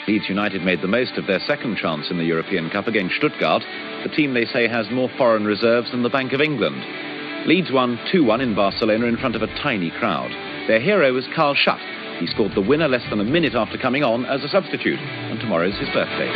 Leeds United made the most of their second chance in the European Cup against Stuttgart, the team they say has more foreign reserves than the Bank of England. Leeds won 2-1 in Barcelona in front of a tiny crowd. Their hero was Talking Shutt. He scored the winner less than a minute after coming on as a substitute, and tomorrow's his birthday.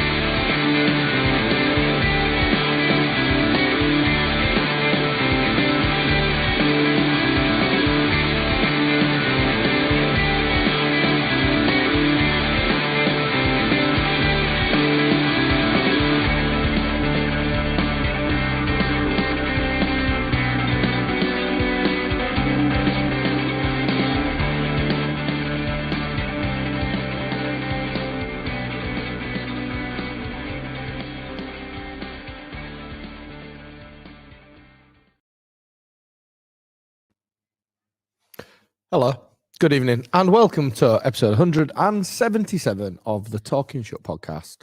Hello, good evening, and welcome to episode 177 of the Talking Shutt podcast.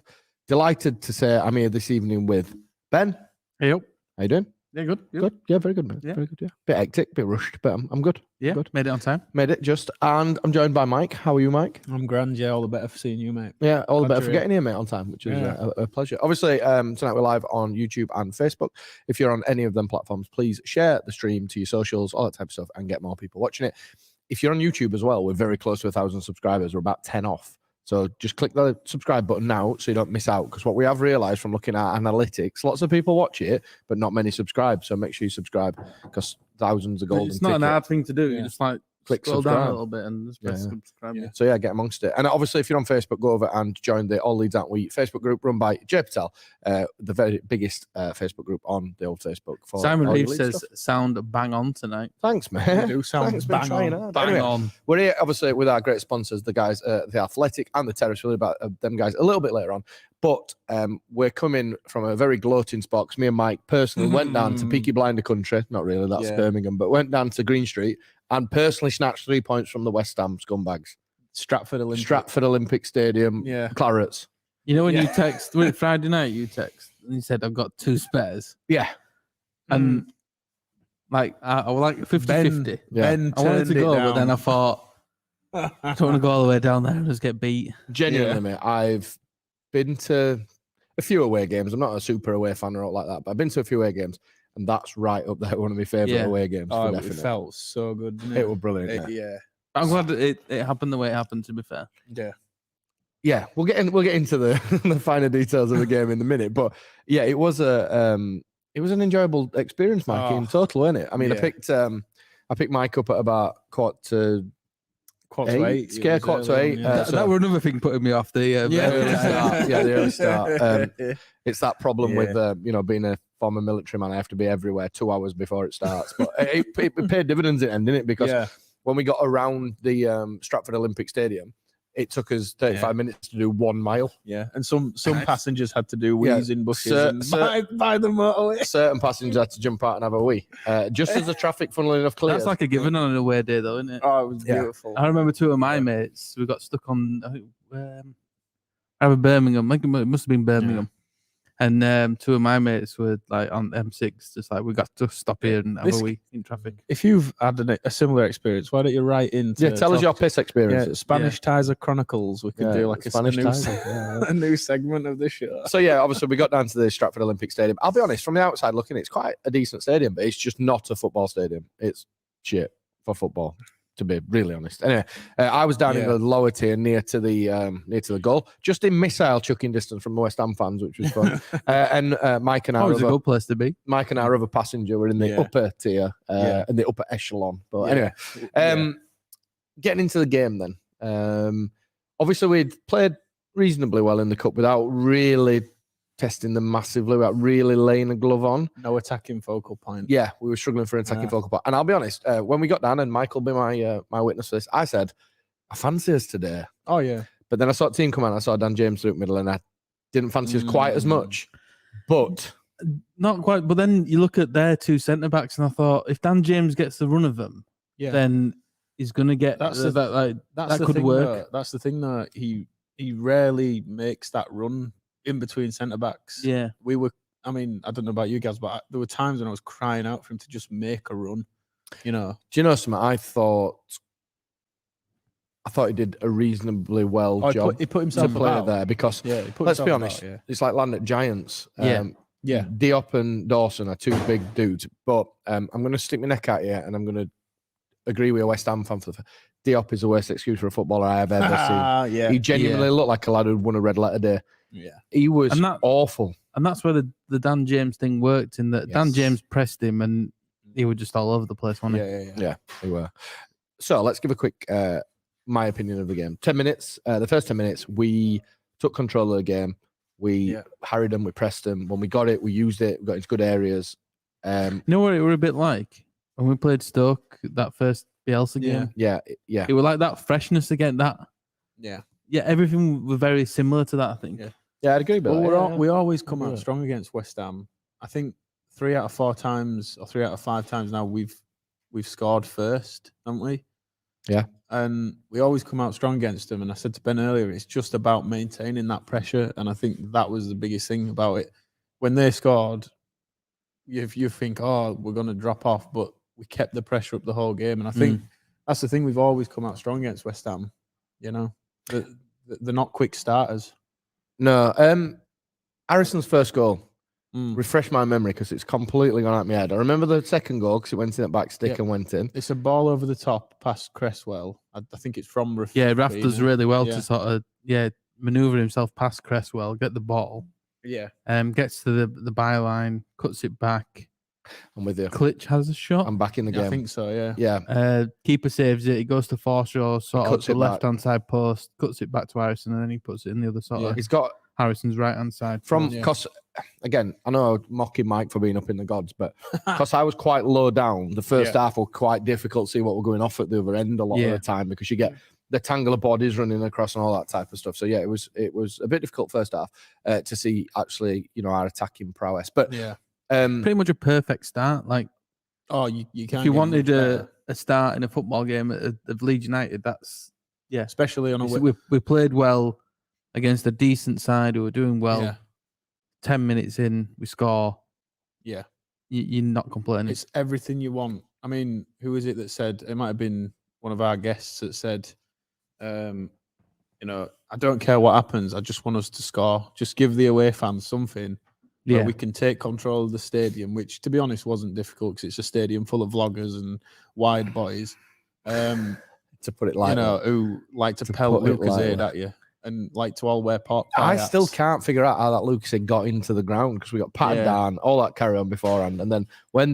Delighted to say I'm here this evening with Ben. Hey, yo. How you doing? Yeah, good. Good. Yeah, very good, man. Yeah. Very good. Yeah, bit hectic, bit rushed, but I'm good. Yeah, good. made it on time. Made it just, and I'm joined by Mike. How are you, Mike? I'm grand. Yeah, all the better for seeing you, mate. Yeah, all the Glad better for you're getting here, mate, on time, which is Yeah. a pleasure. Obviously, tonight we're live on YouTube and Facebook. If you're on any of them platforms, please share the stream to your socials, all that type of stuff, and get more people watching it. If you're on YouTube as well, we're very close to 1,000 subscribers. We're about 10 off. So just click the subscribe button now so you don't miss out. Because what we have realized from looking at analytics, lots of people watch it, but not many subscribe. So make sure you subscribe because thousands of golden It's not an ticket. hard thing to do. Yeah. You just like Click scroll down subscribe. a little bit and just press Yeah. subscribe. Yeah. So yeah, get amongst it. And obviously, if you're on Facebook, go over and join the All Leeds Aren't We Facebook group run by Jay Patel, the very biggest Facebook group on the old Facebook. For Simon all your Reeves Leeds says stuff. sound bang on tonight. Thanks, man. You do sound Thanks, been bang trying on. hard. Bang Anyway, on. we're here obviously with our great sponsors, the guys, the Athletic and the Terrace. Really about them guys a little bit later on. But we're coming from a very gloating spot. 'Cause me and Mike personally went down to Peaky Blinder country. Not really, that's Yeah. Birmingham, but went down to Green Street and personally snatched 3 points from the West Ham scumbags. Stratford Olympic. Stratford Olympic Stadium, Yeah. Clarets. You know when you Yeah. text Friday night, you text and you said I've got 2 spares, Yeah, and like I was like 50-50. yeah. Ben I wanted to turned it go, but then I down. thought I don't want to go all the way down there and just get beat. Genuinely, mate. I've been to a few away games. I'm not a super away fan or all like that, but I've been to a few away games, and that's right up there. One of my favourite Yeah. away games. Oh, for it definite. felt so good. Didn't It was brilliant. It- yeah. yeah. I'm glad that it happened the way it happened. To be fair, Yeah. Yeah, we'll get into the the finer details of the game in a minute, but yeah, it was an enjoyable experience, Mike, in Oh, total, wasn't it? I mean, yeah. I picked Mike up at about quarter to Quarter to 8. Scare it was quarter to early 8, on, yeah. so- that were another thing putting me off the the early start. Yeah, the early start. It's that problem Yeah. with being a former military man. I have to be everywhere 2 hours before it starts, but it paid dividends in the end, didn't it? Because Yeah. when we got around the Stratford Olympic Stadium, it took us 35 minutes to do 1 mile. Yeah. And some Nice. passengers had to do Yeah. wheeze in bushes Sir- and sir- by the motorway. Certain passengers had to jump out and have a wee, just as the traffic, funnily enough, cleared. That's like a given on an away day, though, isn't it? Oh, it was Yeah. beautiful. I remember 2 of my mates. We got stuck on either Birmingham. I think it must have been Birmingham. And 2 of my mates were like on M6, just like we got to stop here and have This- a week in traffic. If you've had a similar experience, why don't you write in? Yeah, tell us your piss experience. Yeah, Spanish Tizer Chronicles. We could Yeah, do like a Spanish new, Tizer, yeah. a new segment of this show. So yeah, obviously we got down to the Stratford Olympic Stadium. I'll be honest, from the outside looking, it's quite a decent stadium, but it's just not a football stadium. It's shit for football, to be really honest. Anyway, I was down in Yeah. the lower tier near to the goal, just in missile chucking distance from the West Ham fans, which was fun. And Mike and our Always a other, good place to be. Mike and our other passenger were in the Yeah. upper tier, Yeah. in the upper echelon. But Yeah. anyway, getting into the game then. Obviously we'd played reasonably well in the cup without really testing them massively, without really laying a glove on. No attacking focal point. Yeah, we were struggling for an attacking Yeah. focal point. And I'll be honest, when we got down, and Michael will be my witness for this, I said, I fancy us today. Oh yeah. But then I saw the team come on, I saw Dan James through the middle, and I didn't fancy us quite as much. But Not quite, but then you look at their 2 centre backs, and I thought if Dan James gets the run of them, Yeah. then he's gonna get That's that. the- Like That's that the could thing, work. though. That's the thing that he rarely makes that run in between centre backs. Yeah, I mean, I don't know about you guys, but there were times when I was crying out for him to just make a run. You know. do you know something? I thought I thought he did a reasonably well job he put to himself play about. there because let's be honest, it's like landing at Giants. Yeah. Diop and Dawson are two big dudes, but I'm going to stick my neck out here and I'm going to agree with a West Ham fan. Diop is the worst excuse for a footballer I have ever seen. He genuinely looked like a lad who'd won a red letter day. Yeah, he was awful. And that's where the Dan James thing worked in that Dan James pressed him and he was just all over the place, wasn't he? Yeah, he were. So let's give a quick my opinion of the game. 10 minutes. The first 10 minutes, we took control of the game. We harried them, we pressed them. When we got it, we used it. We got into good areas. You know what it were a bit like when we played Stoke that first Bielsa game? Yeah. It was like that freshness again. Yeah, everything was very similar to that, I think. Yeah, I'd agree. But we always come out strong against West Ham. I think 3 out of 4 times or 3 out of 5 times now we've scored first, haven't we? Yeah. And we always come out strong against them. And I said to Ben earlier, it's just about maintaining that pressure. And I think that was the biggest thing about it. When they scored, you think, oh, we're going to drop off, but we kept the pressure up the whole game. And I think that's the thing. We've always come out strong against West Ham. You know, they're not quick starters. No. Harrison's first goal. Refresh my memory because it's completely gone out my head. I remember the second goal because it went in at back stick and went in. It's a ball over the top past Cresswell. I think it's from Raf. Yeah, Raf does really well to sort of maneuver himself past Cresswell, get the ball. Yeah. Gets to the byline, cuts it back. I'm with you. Klitsch has a shot. I'm back in the game. I think so, yeah. Yeah. Keeper saves it. It goes to Forshaw, sort of the left-hand side post, cuts it back to Harrison, and then he puts it in the other sort of. He's got Harrison's right-hand side. Because, again, I know I'm mocking Mike for being up in the gods, but because I was quite low down, the first half was quite difficult to see what were going off at the other end a lot of the time because you get the tangle of bodies running across and all that type of stuff. So, yeah, it was a bit difficult first half to see, actually, our attacking prowess. But pretty much a perfect start. Like, you can't. If you wanted a start in a football game of Leeds United, that's, especially on we played well against a decent side who were doing well. Yeah. 10 minutes in, we score. Yeah. You're not complaining. It's everything you want. I mean, who is it that said, it might have been one of our guests that said, I don't care what happens. I just want us to score. Just give the away fans something where we can take control of the stadium, which, to be honest, wasn't difficult because it's a stadium full of vloggers and wide boys. To put it lightly. Who like to pelt Lucas at you. And like to all wear pot. I still can't figure out how that Lucas got into the ground because we got patted down, all that carry on beforehand, and then when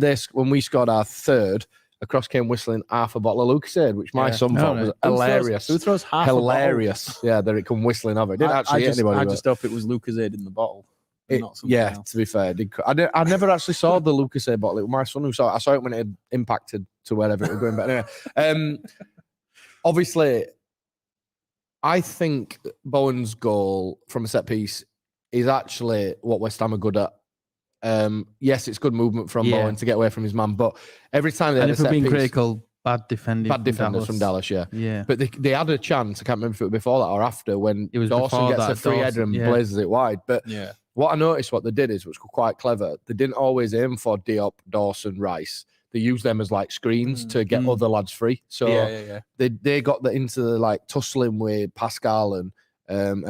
we scored our third, across came whistling half a bottle of Lucasade, which my son thought was hilarious. Who throws half hilarious? A bottle? Yeah, there it come whistling over. It didn't actually hit anybody. I just hope it was Lucasade in the bottle. To be fair, I never actually saw the Lucasade bottle. It was my son who saw it. I saw it when it had impacted to wherever it was going. But anyway, obviously, I think Bowen's goal from a set piece is actually what West Ham are good at. Yes, it's good movement from Bowen to get away from his man, but every time they had a set piece, critical, bad defenders from Dallas, yeah. But they had a chance. I can't remember if it was before that or after when Dawson gets a free header and blazes it wide. But what I noticed, what they did is, which was quite clever, they didn't always aim for Diop, Dawson, Rice. They used them as like screens to get other lads free. So they got into the like tussling with Pascal and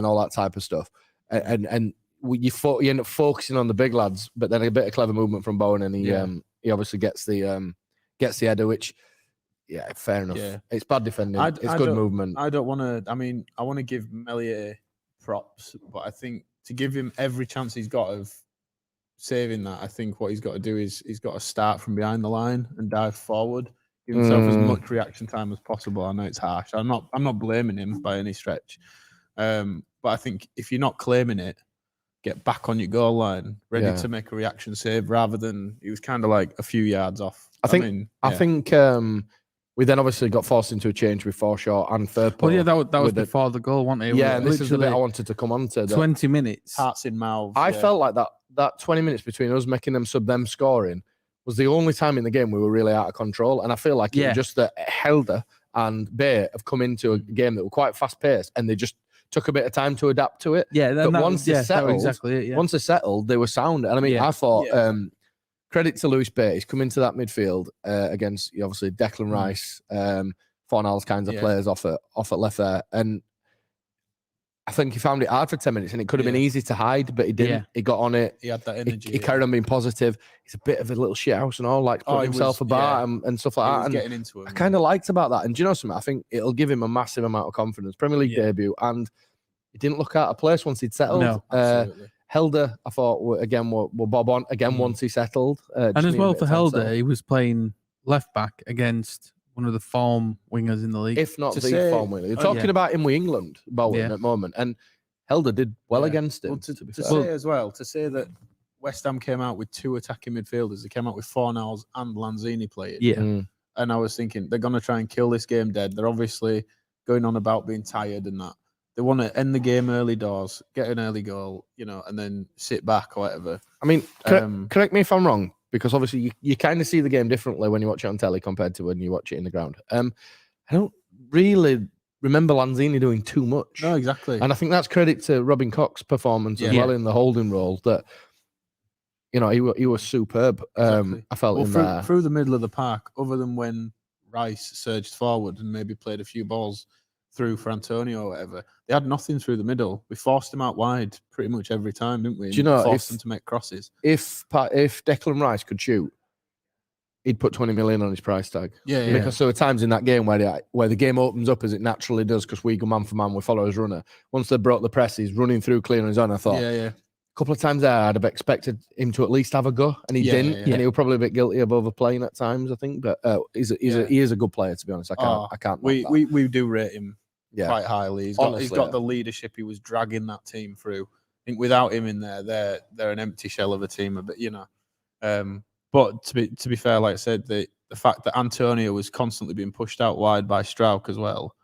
all that type of stuff. And you end up focusing on the big lads, but then a bit of clever movement from Bowen, and he obviously gets the header, which fair enough. Yeah. It's bad defending. It's good movement. I don't want to. I mean, I want to give Melier props, but I think to give him every chance he's got of saving that, I think what he's got to do is he's got to start from behind the line and dive forward, give himself as much reaction time as possible. I know it's harsh. I'm not blaming him by any stretch, but I think if you're not claiming it, get back on your goal line, ready to make a reaction save, rather than he was kind of like a few yards off. I think we then obviously got forced into a change with Forshaw and Firpo. Well, that was before the goal, wasn't it? Yeah, and this is the bit I wanted to come on to. 20 minutes. Hearts in mouth. I felt like that 20 minutes between us making them sub, them scoring, was the only time in the game we were really out of control. And I feel like it was just that Helder and Bay have come into a game that were quite fast-paced, and they just took a bit of time to adapt to it. Yeah, but once they settled, exactly it, once they settled, they were sound. And I mean, I thought... credit to Lewis Bay. He's come into that midfield against, obviously, Declan Rice, Fornals kinds of players off at left there. And I think he found it hard for 10 minutes, and it could have been easy to hide, but he didn't. Yeah. He got on it. He had that energy. He carried on being positive. He's a bit of a little shithouse and all, like putting himself about and stuff like that. And getting into him. I kind of liked about that. And do you know something? I think it'll give him a massive amount of confidence. Premier League debut, and he didn't look out of place once he'd settled. No, absolutely. Helder, I thought, were bob on again once he settled. And as well for Helder, he was playing left back against one of the form wingers in the league. If not the form winger. You're talking about him with England, Bowen, at the moment. And Helder did well against him. Well, to say that West Ham came out with 2 attacking midfielders. They came out with Fornals and Lanzini playing. Yeah. And I was thinking, they're going to try and kill this game dead. They're obviously going on about being tired and that. They want to end the game early doors, get an early goal, and then sit back or whatever. I mean, correct me if I'm wrong, because obviously you kind of see the game differently when you watch it on telly compared to when you watch it in the ground. I don't really remember Lanzini doing too much. No, exactly. And I think that's credit to Robin Koch's performance as well in the holding role. That he was superb. Exactly. I felt in through the middle of the park, other than when Rice surged forward and maybe played a few balls through for Antonio or whatever. They had nothing through the middle. We forced them out wide pretty much every time, didn't we? Do you know, forced them to make crosses. If Declan Rice could shoot, he'd put 20 million on his price tag. Yeah. Because there were times in that game where the game opens up as it naturally does, because we go man for man, we follow his runner. Once they broke the press, he's running through, clear on his own. I thought, a couple of times there, I'd have expected him to at least have a go, and he didn't. And he was probably a bit guilty of overplaying at times, I think. But he is a good player, to be honest. I can't. We do rate him quite highly. He's got the leadership. He was dragging that team through. I think without him in there, they're an empty shell of a team. But but to be fair, like I said, the fact that Antonio was constantly being pushed out wide by Strauch as well.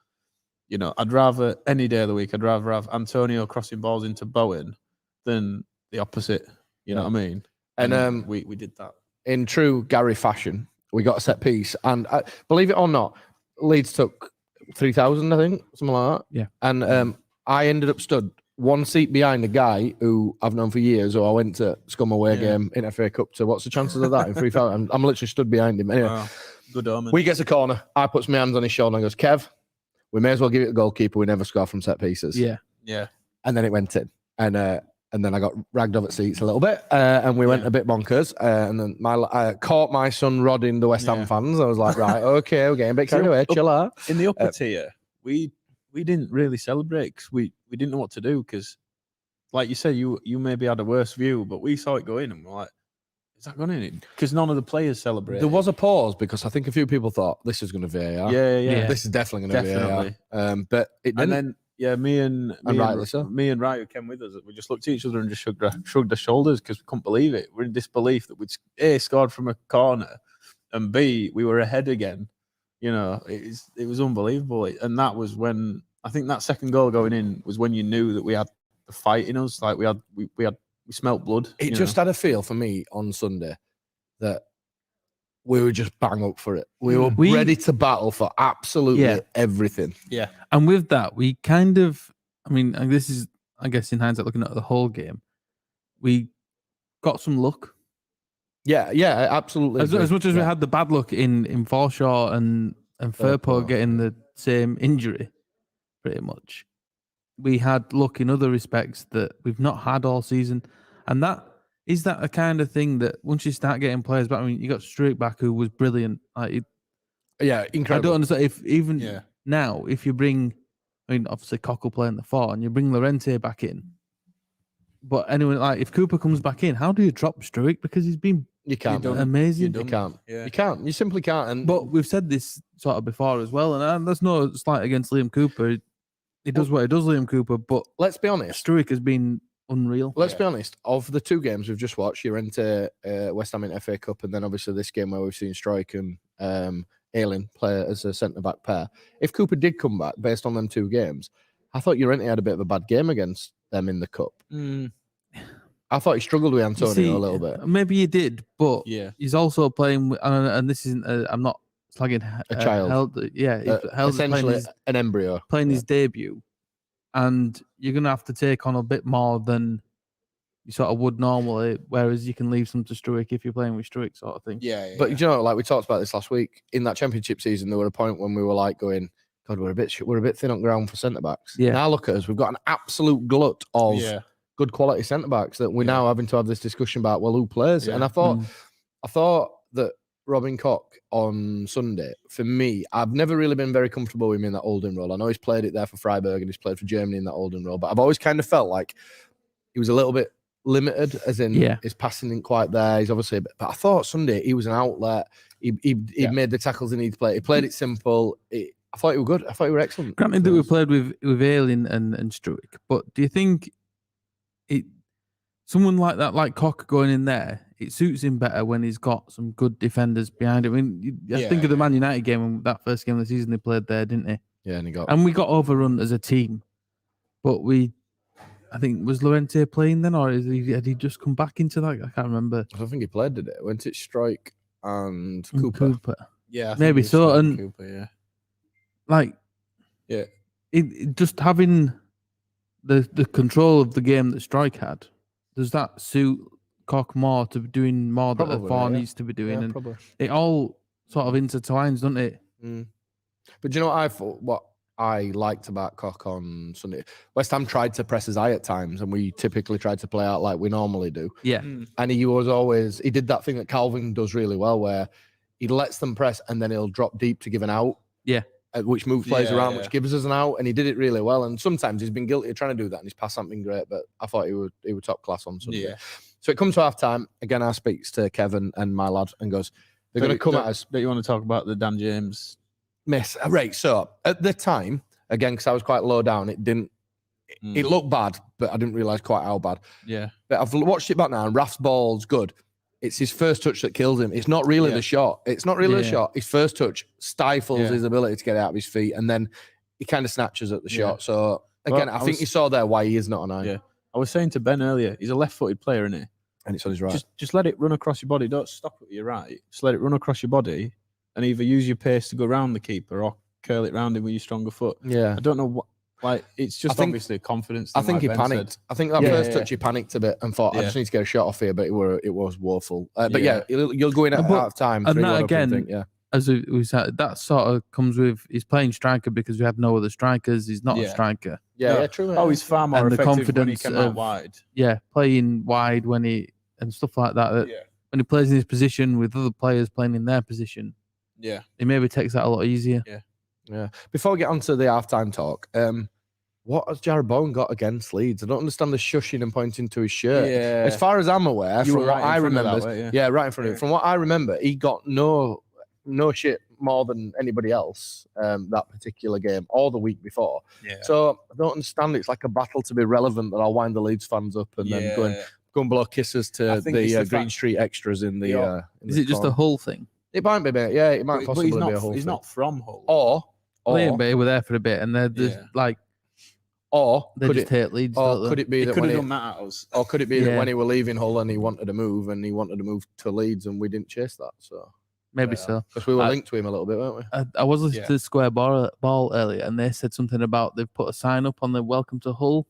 I'd rather any day of the week, I'd rather have Antonio crossing balls into Bowen than the opposite. You know what I mean? And we did that in true Gary fashion. We got a set piece, and believe it or not, Leeds took 3,000, I think, something like that. Yeah. And I ended up stood one seat behind a guy who I've known for years, or I went to Scum away game in FA Cup to. What's the chances of that in 3,000? I'm literally stood behind him. Anyway, good omen. We gets a corner. I puts my hands on his shoulder and goes, Kev, we may as well give it to the goalkeeper. We never score from set pieces. Yeah. And then it went in. And then I got ragged off at seats a little bit, and we went a bit bonkers. And then I caught my son rodding the West Ham fans. I was like, right, okay, we're getting a bit carried away. Chill out. In the upper tier, we didn't really celebrate because we didn't know what to do, because, like you said, you maybe had a worse view, but we saw it go in and we're like, is that going in? Because none of the players celebrated. There was a pause because I think a few people thought this is going to VAR. Yeah. This is definitely going to VAR. But it didn't. And then me and Rai, who came with us, we just looked at each other and just shrugged our shoulders because we couldn't believe it. We're in disbelief that we'd A, scored from a corner, and B, we were ahead again. It was unbelievable. And that was when I think that second goal going in was when you knew that we had the fight in us. Like we smelt blood. It just had a feel for me on Sunday that we were just bang up for it. We were ready to battle for absolutely everything. Yeah. And with that, we kind of, and this is, I guess, in hindsight, looking at the whole game, we got some luck. Yeah, absolutely. As much as we had the bad luck in Forshaw and Firpo getting the same injury, pretty much, we had luck in other respects that we've not had all season. And that is that a kind of thing that once you start getting players back, you got Struik back, who was brilliant. Incredible. I don't understand if now, if you bring, obviously Koch will play in the 4 and you bring Llorente back in. But anyway, if Cooper comes back in, how do you drop Struik? Because he's been amazing. You can't. Yeah. You can't. You simply can't. But we've said this sort of before as well, and there's no slight against Liam Cooper. He does what he does, Liam Cooper. But let's be honest, Struik has been unreal. Let's be honest. Of the 2 games we've just watched, you're into West Ham in FA Cup, and then obviously this game where we've seen Struik and Ayling play as a centre back pair. If Cooper did come back based on them 2 games, I thought Llorente had a bit of a bad game against them in the cup. I thought he struggled with Antonio a little bit. Maybe he did, but he's also playing. And this isn't. I'm not slagging a child. Essentially an embryo playing his debut, and you're gonna have to take on a bit more than you sort of would normally, whereas you can leave some to Struick if you're playing with Struick, sort of thing. Yeah. But you know, like we talked about this last week, in that championship season, there were a point when we were like going, God, we're a bit thin on ground for centre backs. Yeah. Now look at us, we've got an absolute glut of good quality centre backs that we're now having to have this discussion about. Well, who plays? Yeah. And I thought that Robin Koch on Sunday, for me, I've never really been very comfortable with him in that Oldham role. I know he's played it there for Freiburg and he's played for Germany in that Oldham role, but I've always kind of felt like he was a little bit limited, as in his passing isn't quite there. He's obviously, but I thought Sunday he was an outlet. He made the tackles he needed to play. He played it simple. I thought he was good. I thought he was excellent. Granted that we played with Ayling and Struick, but do you think someone like that, like Koch going in there, it suits him better when he's got some good defenders behind him? I mean, think of the Man United game, that first game of the season they played there, didn't he? Yeah, and we got overrun as a team, but I think, was Llorente playing then, or had he just come back into that? I can't remember. I don't think he played, did it? Went it Strike and Cooper? Yeah, maybe so. And Cooper, it just having the control of the game that Strike had, does that suit Koch more to be doing more that a four needs to be doing? And probably. It all sort of intertwines, doesn't it? But do you know what I liked about Koch on Sunday? West Ham tried to press his eye at times, and we typically tried to play out like we normally do. Yeah. And he did that thing that Calvin does really well, where he lets them press and then he'll drop deep to give an out. Yeah. Which moves players around, which gives us an out, and he did it really well. And sometimes he's been guilty of trying to do that, and his pass hasn't been great, but I thought he was top class on Sunday. Yeah. So it comes to half time. Again, I speaks to Kevin and my lad and goes, they're going to come at us. But you want to talk about the Dan James miss? Right. So at the time, again, because I was quite low down, it looked bad, but I didn't realise quite how bad. Yeah. But I've watched it back now, and Raf's ball's good. It's his first touch that kills him. It's not really the shot. It's not really the shot. His first touch stifles his ability to get out of his feet, and then he kind of snatches at the shot. So again, I think you saw there why he is not an eye. Yeah. I was saying to Ben earlier, he's a left-footed player, isn't he? And it's on his right. Just let it run across your body. Don't stop at your right. Just let it run across your body, and either use your pace to go around the keeper or curl it round him with your stronger foot. Yeah. I don't know what. Like, it's just obviously a confidence thing. I think he panicked. I think that first touch he panicked a bit and thought, I just need to get a shot off here, but it was woeful. But you'll go in at half time. And that again, as we said, that sort of comes with he's playing striker because we have no other strikers. He's not a striker. Yeah, true. Oh, he's far more effective confidence when he came out wide. Yeah, playing wide and stuff like that. When he plays in his position with other players playing in their position, he maybe takes that a lot easier. Yeah. Before we get on to the halftime talk, what has Jared Bowen got against Leeds? I don't understand the shushing and pointing to his shirt. Yeah. As far as I'm aware, from what I remember, right in front of it. From what I remember, he got no shit more than anybody else that particular game or the week before. Yeah. So I don't understand. It's like a battle to be relevant that I'll wind the Leeds fans up and then go and blow kisses to the Green Street extras in the. Is it just a Hull thing? It might be, mate. Yeah, it might possibly be a Hull thing. He's not from Hull. Or Liam Bay were there for a bit, and they're just like. Or they just hate Leeds. Or could it be that could have done that at us? Or could it be that when he were leaving Hull and he wanted to move to Leeds and we didn't chase that? So maybe so. Because we were linked to him a little bit, weren't we? I was listening to the Square Ball earlier, and they said something about they've put a sign up on the Welcome to Hull.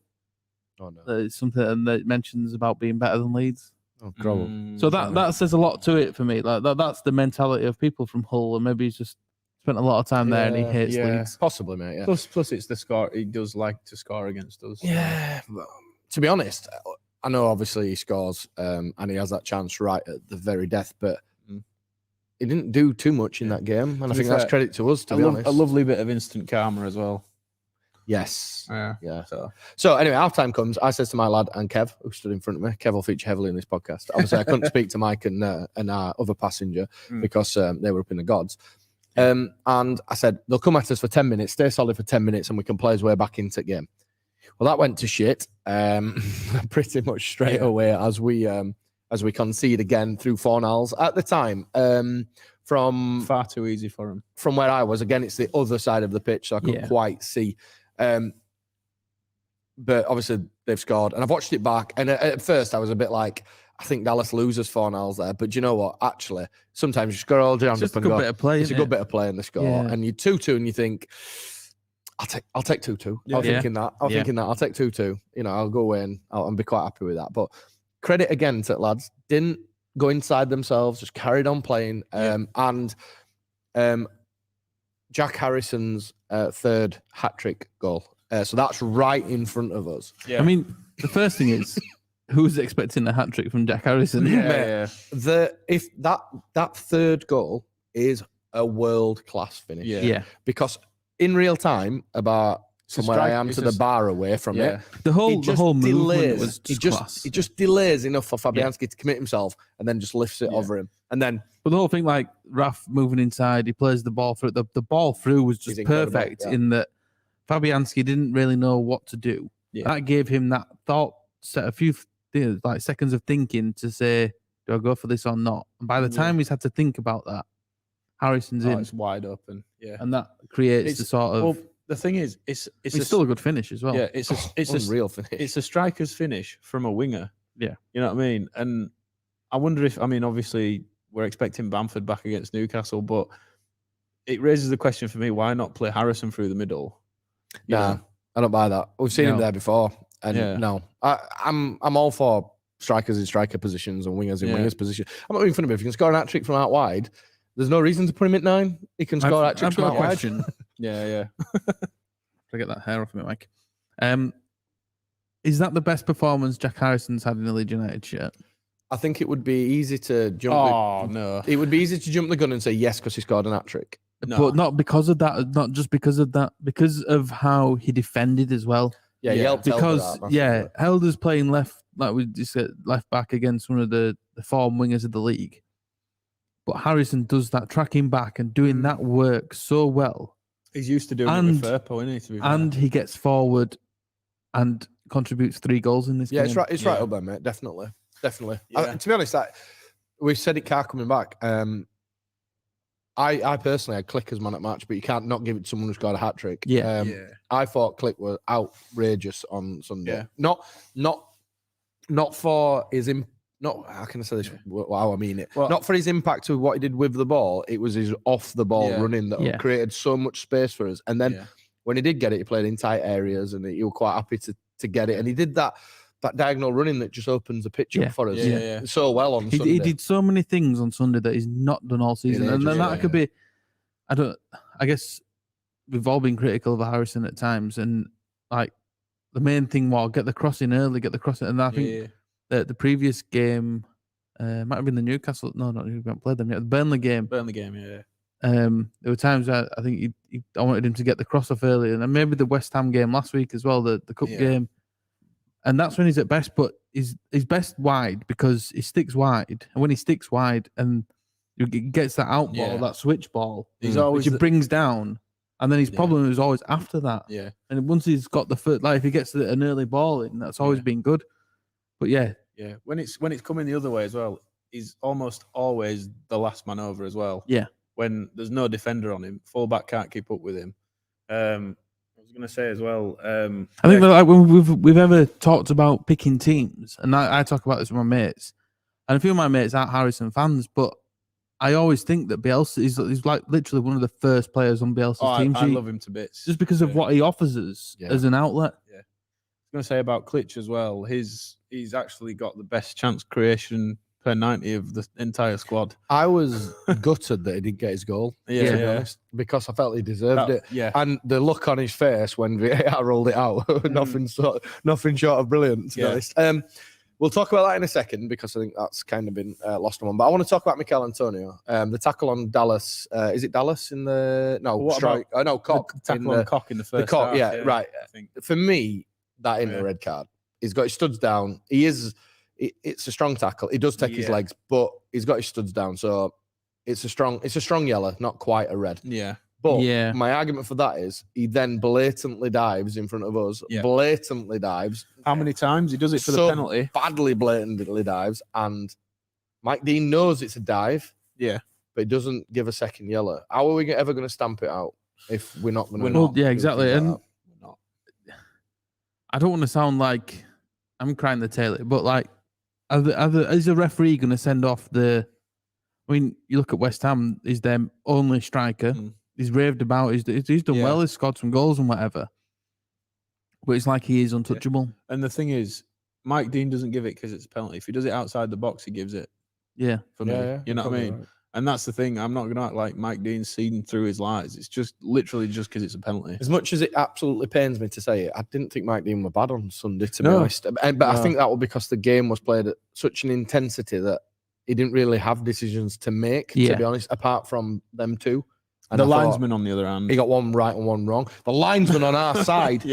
Oh no! It's something that mentions about being better than Leeds. Oh, trouble. So that says a lot to it for me. Like that's the mentality of people from Hull, and maybe he's just spent a lot of time there and he hates Leeds. Possibly, mate. Yeah. Plus, it's the score. He does like to score against us. Yeah. To be honest, I know obviously he scores and he has that chance right at the very death, but he didn't do too much in that game, and I think that's credit to us. To be honest, a lovely bit of instant karma as well. Yes. Yeah. So anyway, halftime comes. I says to my lad and Kev, who stood in front of me. Kev will feature heavily in this podcast. Obviously, I couldn't speak to Mike and our other passenger because they were up in the gods. And I said, they'll come at us for 10 minutes, stay solid for 10 minutes, and we can play his way back into the game. Well, that went to shit pretty much straight away as we concede again through Fornals. At the time, from far too easy for him. From where I was, again, it's the other side of the pitch, so I couldn't quite see. But obviously they've scored, and I've watched it back. And at first, I was a bit like, I think Dallas loses 4-0 there. But do you know what? Actually, sometimes you scroll down up and go, it's a good bit of play in the score. Yeah. And you 2-2, and you think, I'll take 2-2. I'm thinking that. I'll take 2-2. You know, I'll go away and I'll be quite happy with that. But credit again to lads, didn't go inside themselves, just carried on playing. And Jack Harrison's third hat-trick goal. So that's right in front of us. I mean, the first thing is, who's expecting a hat-trick from Jack Harrison? If that third goal is a world-class finish. Yeah. Because in real time, about from where I am to the bar away from it, the whole movement was it class. just delays enough for Fabianski to commit himself and then just lifts it over him. And then But the whole thing, like Raf moving inside, he plays the ball through. The ball through was just perfect in that Fabianski didn't really know what to do. That gave him that thought set, a few like seconds of thinking to say, do I go for this or not? And by the time he's had to think about that, Harrison's in. It's wide open. And that creates the sort of. Well, the thing is, it's still a good finish as well. Yeah, it's a real finish. It's a striker's finish from a winger. Yeah, you know what I mean. And I wonder if, obviously we're expecting Manford back against Newcastle, but it raises the question for me: why not play Harrison through the middle? I don't buy that. We've seen him there before, and I'm all for strikers in striker positions and wingers in wingers positions. I'm not even funny, but if you can score an hat-trick from out wide, there's no reason to put him at 9. He can score hat-tricks from out wide. Yeah. I get that hair off me, Mike. Is that the best performance Jack Harrison's had in a Leeds United shirt? I think it would be easy to jump. No! It would be easy to jump the gun and say yes because he scored an hat-trick. No. But not because of that. Not just because of that. Because of how he defended as well. Yeah, he helped. Because Helder's playing left, like we just said, left back against one of the form wingers of the league. But Harrison does that tracking back and doing that work so well. He's used to doing it with Firpo, isn't he? To be fair. And he gets forward and contributes 3 goals in this game. Yeah, it's right up there, mate. Definitely. Yeah. To be honest, we said it can't coming back. I personally had Click as man at match, but you can't not give it to someone who's got a hat-trick. I thought Click was outrageous on Sunday. Not for his how can I say this? How I mean it. Well, not for his impact of what he did with the ball. It was his off the ball running that created so much space for us. And then when he did get it, he played in tight areas, and he was quite happy to get it. And he did that diagonal running that just opens the pitch up for us so well on Sunday. He did so many things on Sunday that he's not done all season. And then that could be, I guess we've all been critical of Harrison at times. And like the main thing was get the crossing early, And I think the previous game might have been the Newcastle. No, we haven't played them yet. The Burnley game. There were times that I think I wanted him to get the cross off early. And then maybe the West Ham game last week as well, the cup game. And that's when he's at best, but he's best wide because he sticks wide. And when he sticks wide and he gets that out ball, that switch ball, which he brings down, and then his problem is always after that. Yeah. And once he's got the foot, like if he gets an early ball in, that's always been good. But when it's coming the other way as well, he's almost always the last man over as well. Yeah. When there's no defender on him, fullback can't keep up with him. I was going to say as well. I think like when we've ever talked about picking teams, and I talk about this with my mates, and a few of my mates aren't Harrison fans, but I always think that Bielsa is like literally one of the first players on Bielsa's team sheet. I love him to bits. Just because of what he offers us as an outlet. Yeah. I was going to say about Klitsch as well. He's actually got the best chance creation per 90 of the entire squad. I was gutted that he didn't get his goal, to be honest, because I felt he deserved it. Yeah. And the look on his face when VAR rolled it out, nothing short of brilliant, to be honest. We'll talk about that in a second because I think that's kind of been lost on one. But I want to talk about Mikel Antonio. The tackle on Dallas. Is it Dallas in the... No, strike. No, Cock. The tackle on Cock in the first Cock, half. Right. I think. For me, that ain't a red card. He's got his studs down. It's a strong tackle. He does take his legs, but he's got his studs down. So it's a strong yellow, not quite a red. Yeah. But my argument for that is he then blatantly dives in front of us. Yeah. Blatantly dives. How many times? He does it for the penalty. Badly blatantly dives. And Mike Dean knows it's a dive. Yeah. But he doesn't give a second yellow. How are we ever going to stamp it out if we're not going to? Well, yeah, exactly. And I don't want to sound like I'm crying the tail, but like, is a referee going to send off the... I mean, you look at West Ham, he's their only striker. He's raved about. He's done well. He's scored some goals and whatever. But it's like he is untouchable. And the thing is, Mike Dean doesn't give it because it's a penalty. If he does it outside the box, he gives it. Yeah. For me, you know what I mean? Right. And that's the thing. I'm not going to act like Mike Dean's seeding through his lies. It's just literally just because it's a penalty. As much as it absolutely pains me to say it, I didn't think Mike Dean were bad on Sunday, to be No. honest. But I think that was because the game was played at such an intensity that he didn't really have decisions to make, to be honest, apart from them two. And the I thought linesman, on the other hand, he got one right and one wrong. The linesman on our side,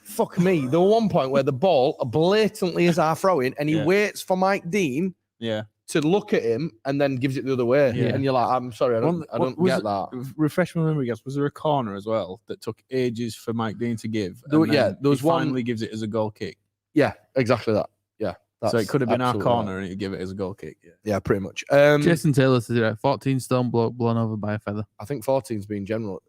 fuck me. There was one point where the ball blatantly is our throw-in, and he waits for Mike Dean to look at him and then gives it the other way. And you're like, I'm sorry, I don't get that. Refresh my memory, guys. Was there a corner as well that took ages for Mike Dean to give? There was one. Finally gives it as a goal kick. Yeah, exactly that. Yeah. So it could have been our corner and he'd give it as a goal kick. Yeah, pretty much. Jason Taylor says it right. 14 stone blown over by a feather. I think 14's been generous.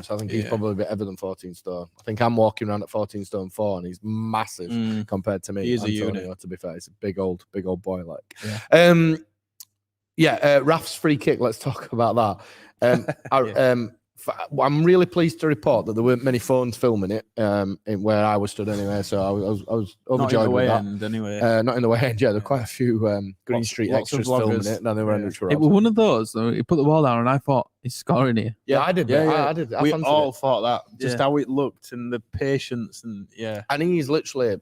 I think he's probably a bit better than 14 stone. I think I'm walking around at 14 stone 4 and he's massive compared to me. He is Antonio, a unit. to be fair. He's a big old boy. Raf's free kick. Let's talk about that. I'm really pleased to report that there weren't many phones filming it where I was stood anyway. So I was overjoyed with that. Not in the way end. Yeah, there were quite a few Green Street extras filming it. No, they were It was one of those. Though. He put the ball down, and I thought he's scoring here. Yeah, I did. I did. We all thought that. Just how it looked and the patience and And he's literally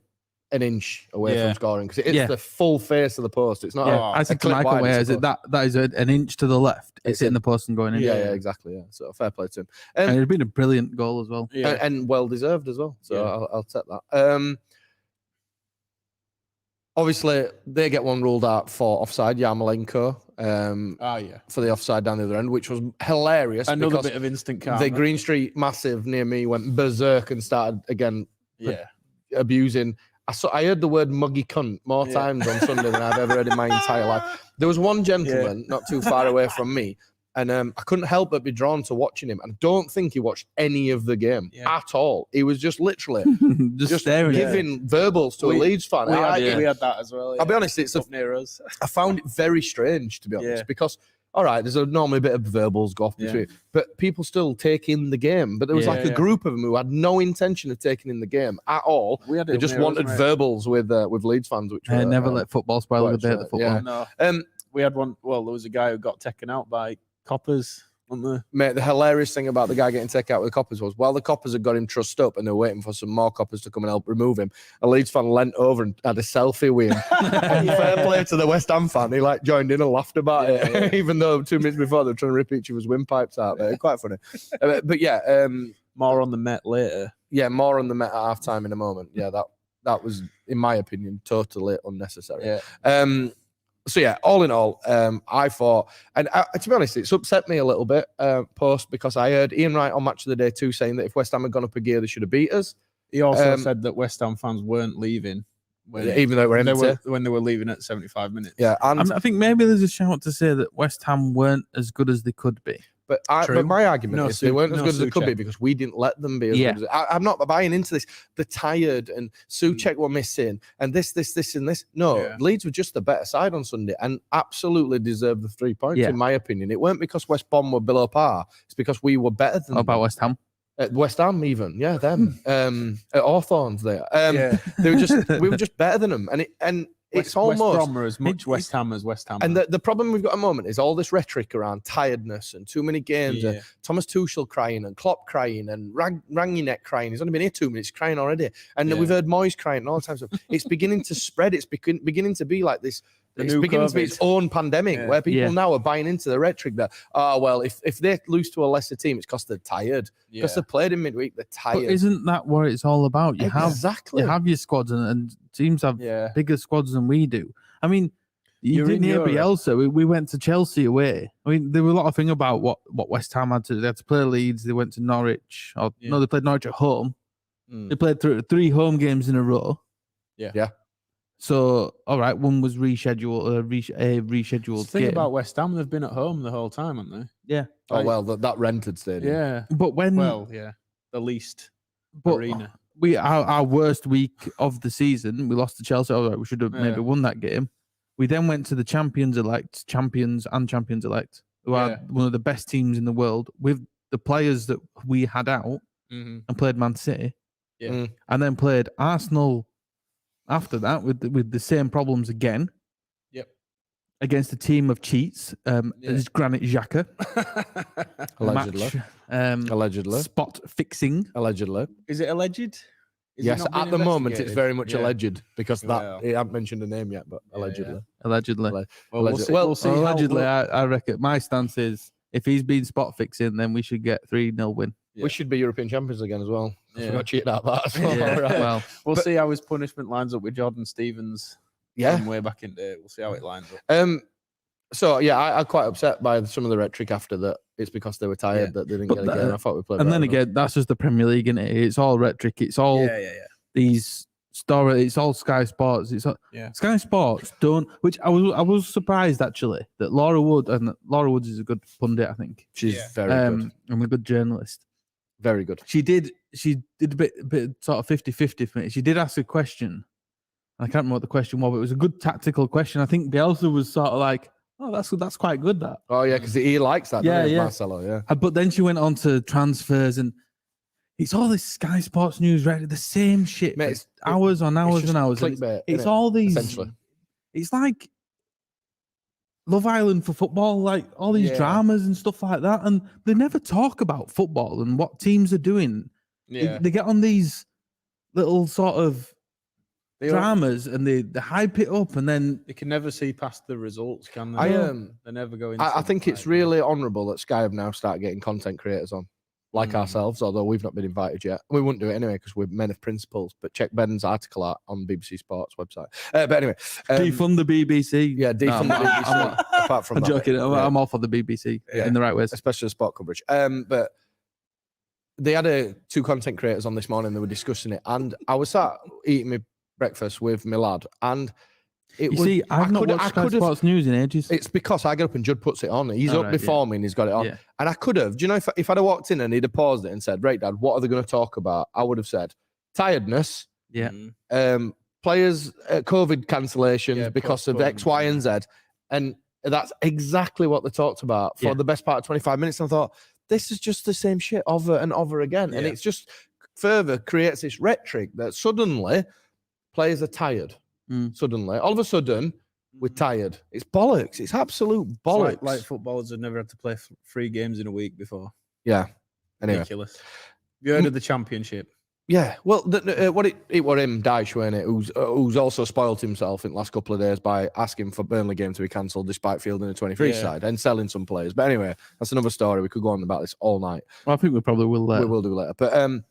an inch away from scoring because it's the full face of the post. It's not. I said to Michael, where is it? That is an inch to the left. It's in the post and going in. Yeah, exactly. Yeah, so fair play to him. And it'd been a brilliant goal as well. And well deserved as well. So I'll take that. Obviously, they get one ruled out for offside. Yarmolenko. For the offside down the other end, which was hilarious. Another bit of instant karma. The Green Street massive near me went berserk and started again. Abusing. I heard the word muggy cunt more times on Sunday than I've ever heard in my entire life. There was one gentleman not too far away from me, and I couldn't help but be drawn to watching him. And I don't think he watched any of the game at all. He was just literally just staring, giving verbals to a Leeds fan. We had that as well. I'll be honest, it's up near us. I found it very strange, to be honest, because all right, there's normally a bit of verbals go off between, but people still take in the game. But there was a group of them who had no intention of taking in the game at all. They just wanted verbals with Leeds fans, which never let football spoil the day at the football. We had one. Well, there was a guy who got taken out by coppers. Mate, the hilarious thing about the guy getting taken out with the coppers was while the coppers had got him trussed up and they were waiting for some more coppers to come and help remove him, a Leeds fan leant over and had a selfie with him. And fair play to the West Ham fan, he joined in and laughed about it, even though 2 minutes before they were trying to rip each other's windpipes out there. Quite funny. More on the Met later. Yeah, more on the Met at half-time in a moment. Yeah, that was, in my opinion, totally unnecessary. So yeah, all in all, I thought, and to be honest, it's upset me a little bit post because I heard Ian Wright on Match of the Day 2 saying that if West Ham had gone up a gear, they should have beat us. He also said that West Ham fans weren't leaving, even though they were empty. When they were leaving at 75 minutes. Yeah, and I think maybe there's a shout to say that West Ham weren't as good as they could be. But my argument is they weren't as good as they could be because we didn't let them be as good as I'm not buying into this. The tired and Souček were missing and this and this. No, Leeds were just the better side on Sunday and absolutely deserved the 3 points, in my opinion. It weren't because West Brom were below par. It's because we were better than them. How about West Ham? At West Ham, even. Yeah, them. At Hawthorns there. We were just better than them. And it's almost West Brom are as much West Ham as West Ham. And the problem we've got at the moment is all this rhetoric around tiredness and too many games. And Thomas Tuchel crying and Klopp crying and Rangnick crying. He's only been here 2 minutes crying already. And we've heard Moyes crying and all the time. So it's beginning to spread. It's beginning to be like this. It's beginning to be its own pandemic where people now are buying into the rhetoric that, if they lose to a lesser team, it's because they're tired. Because they played in midweek, they're tired. But isn't that what it's all about? You exactly. have your squads and teams have bigger squads than we do. I mean, you didn't hear Bielsa. We went to Chelsea away. I mean, there were a lot of things about what West Ham had to do. They had to play Leeds. They went to Norwich. They played Norwich at home. They played 3 home games in a row. Yeah. So, all right, one was rescheduled. Rescheduled. The thing about West Ham, they've been at home the whole time, haven't they? Yeah. Oh well, that rented stadium. Yeah. But the least arena. Our worst week of the season, we lost to Chelsea. All right, we should have maybe won that game. We then went to the champions and champions-elect, who are one of the best teams in the world, with the players that we had out and played Man City. Yeah. and then played Arsenal after that with the same problems again. Yep. Against a team of cheats. There's Granit Xhaka. Allegedly. Match, Allegedly. spot fixing. Allegedly. Is it alleged? Yes, at the moment it's very much alleged because Well. he hasn't mentioned a name yet, but allegedly. Allegedly. Well, Allegedly. we'll see. Allegedly, I reckon my stance is if he's been spot fixing, then we should get 3-0 win. We should be European champions again as well. Yeah. We got cheated out of that as well. Yeah, Right. well, We'll see how his punishment lines up with Jordan Stevens. Yeah. Way back in there. We'll see how it lines up. So yeah, I'm quite upset by some of the rhetoric after that. It's because they were tired that they didn't get a game. I thought we played. And then better again, that's just the Premier League, isn't it? It's all rhetoric. It's all these story. It's all Sky Sports. It's all, Sky Sports don't. Which I was surprised actually that Laura Woods is a good pundit. I think she's very good. And a good journalist. Very good. She did a bit sort of 50-50 for me. She did ask a question. I can't remember what the question was, but it was a good tactical question. I think Bielsa was sort of like, "Oh, that's quite good." That. Oh yeah, because he likes that. Yeah, yeah. Marcelo. Yeah. But then she went on to transfers, and it's all this Sky Sports News, right? The same shit, Mate, hours on hours and hours. Clickbait, it's all these. Essentially, it's like Love Island for football, like all these dramas and stuff like that, and they never talk about football and what teams are doing. Yeah, they get on these little sort of dramas and they hype it up, and then they can never see past the results, can they? They never go into. I think it's really honourable that Sky have now started getting content creators on, like ourselves, although we've not been invited yet. We wouldn't do it anyway because we're men of principles. But check Ben's article out on BBC Sports website. But anyway, defund the BBC. Yeah, defund the BBC. Apart from I'm joking. I'm all for the BBC in the right ways, especially sport coverage. But they had two content creators on this morning. They were discussing it, and I was sat eating my breakfast with my lad, and I've not watched Sky Sports News in ages. It's because I get up and Judd puts it on. He's up before me and he's got it on. Yeah. And I could have, do you know, if I'd have walked in and he'd have paused it and said, "Right, Dad, what are they going to talk about?" I would have said, tiredness. Yeah. Players COVID cancellations because of X, Y, and Z. And that's exactly what they talked about for the best part of 25 minutes. And I thought, this is just the same shit over and over again. And it's just further creates this rhetoric that suddenly players are tired. Suddenly, all of a sudden, we're tired. It's bollocks. It's absolute bollocks. It's like footballers have never had to play 3 games in a week before. Yeah. Anyway. Ridiculous. Have you heard of the Championship? Yeah. Well, what it were him, Dyche, weren't it? Who's also spoiled himself in the last couple of days by asking for Burnley game to be cancelled despite fielding a 23 side and selling some players. But anyway, that's another story. We could go on about this all night. Well, I think we probably will later. We will do later. But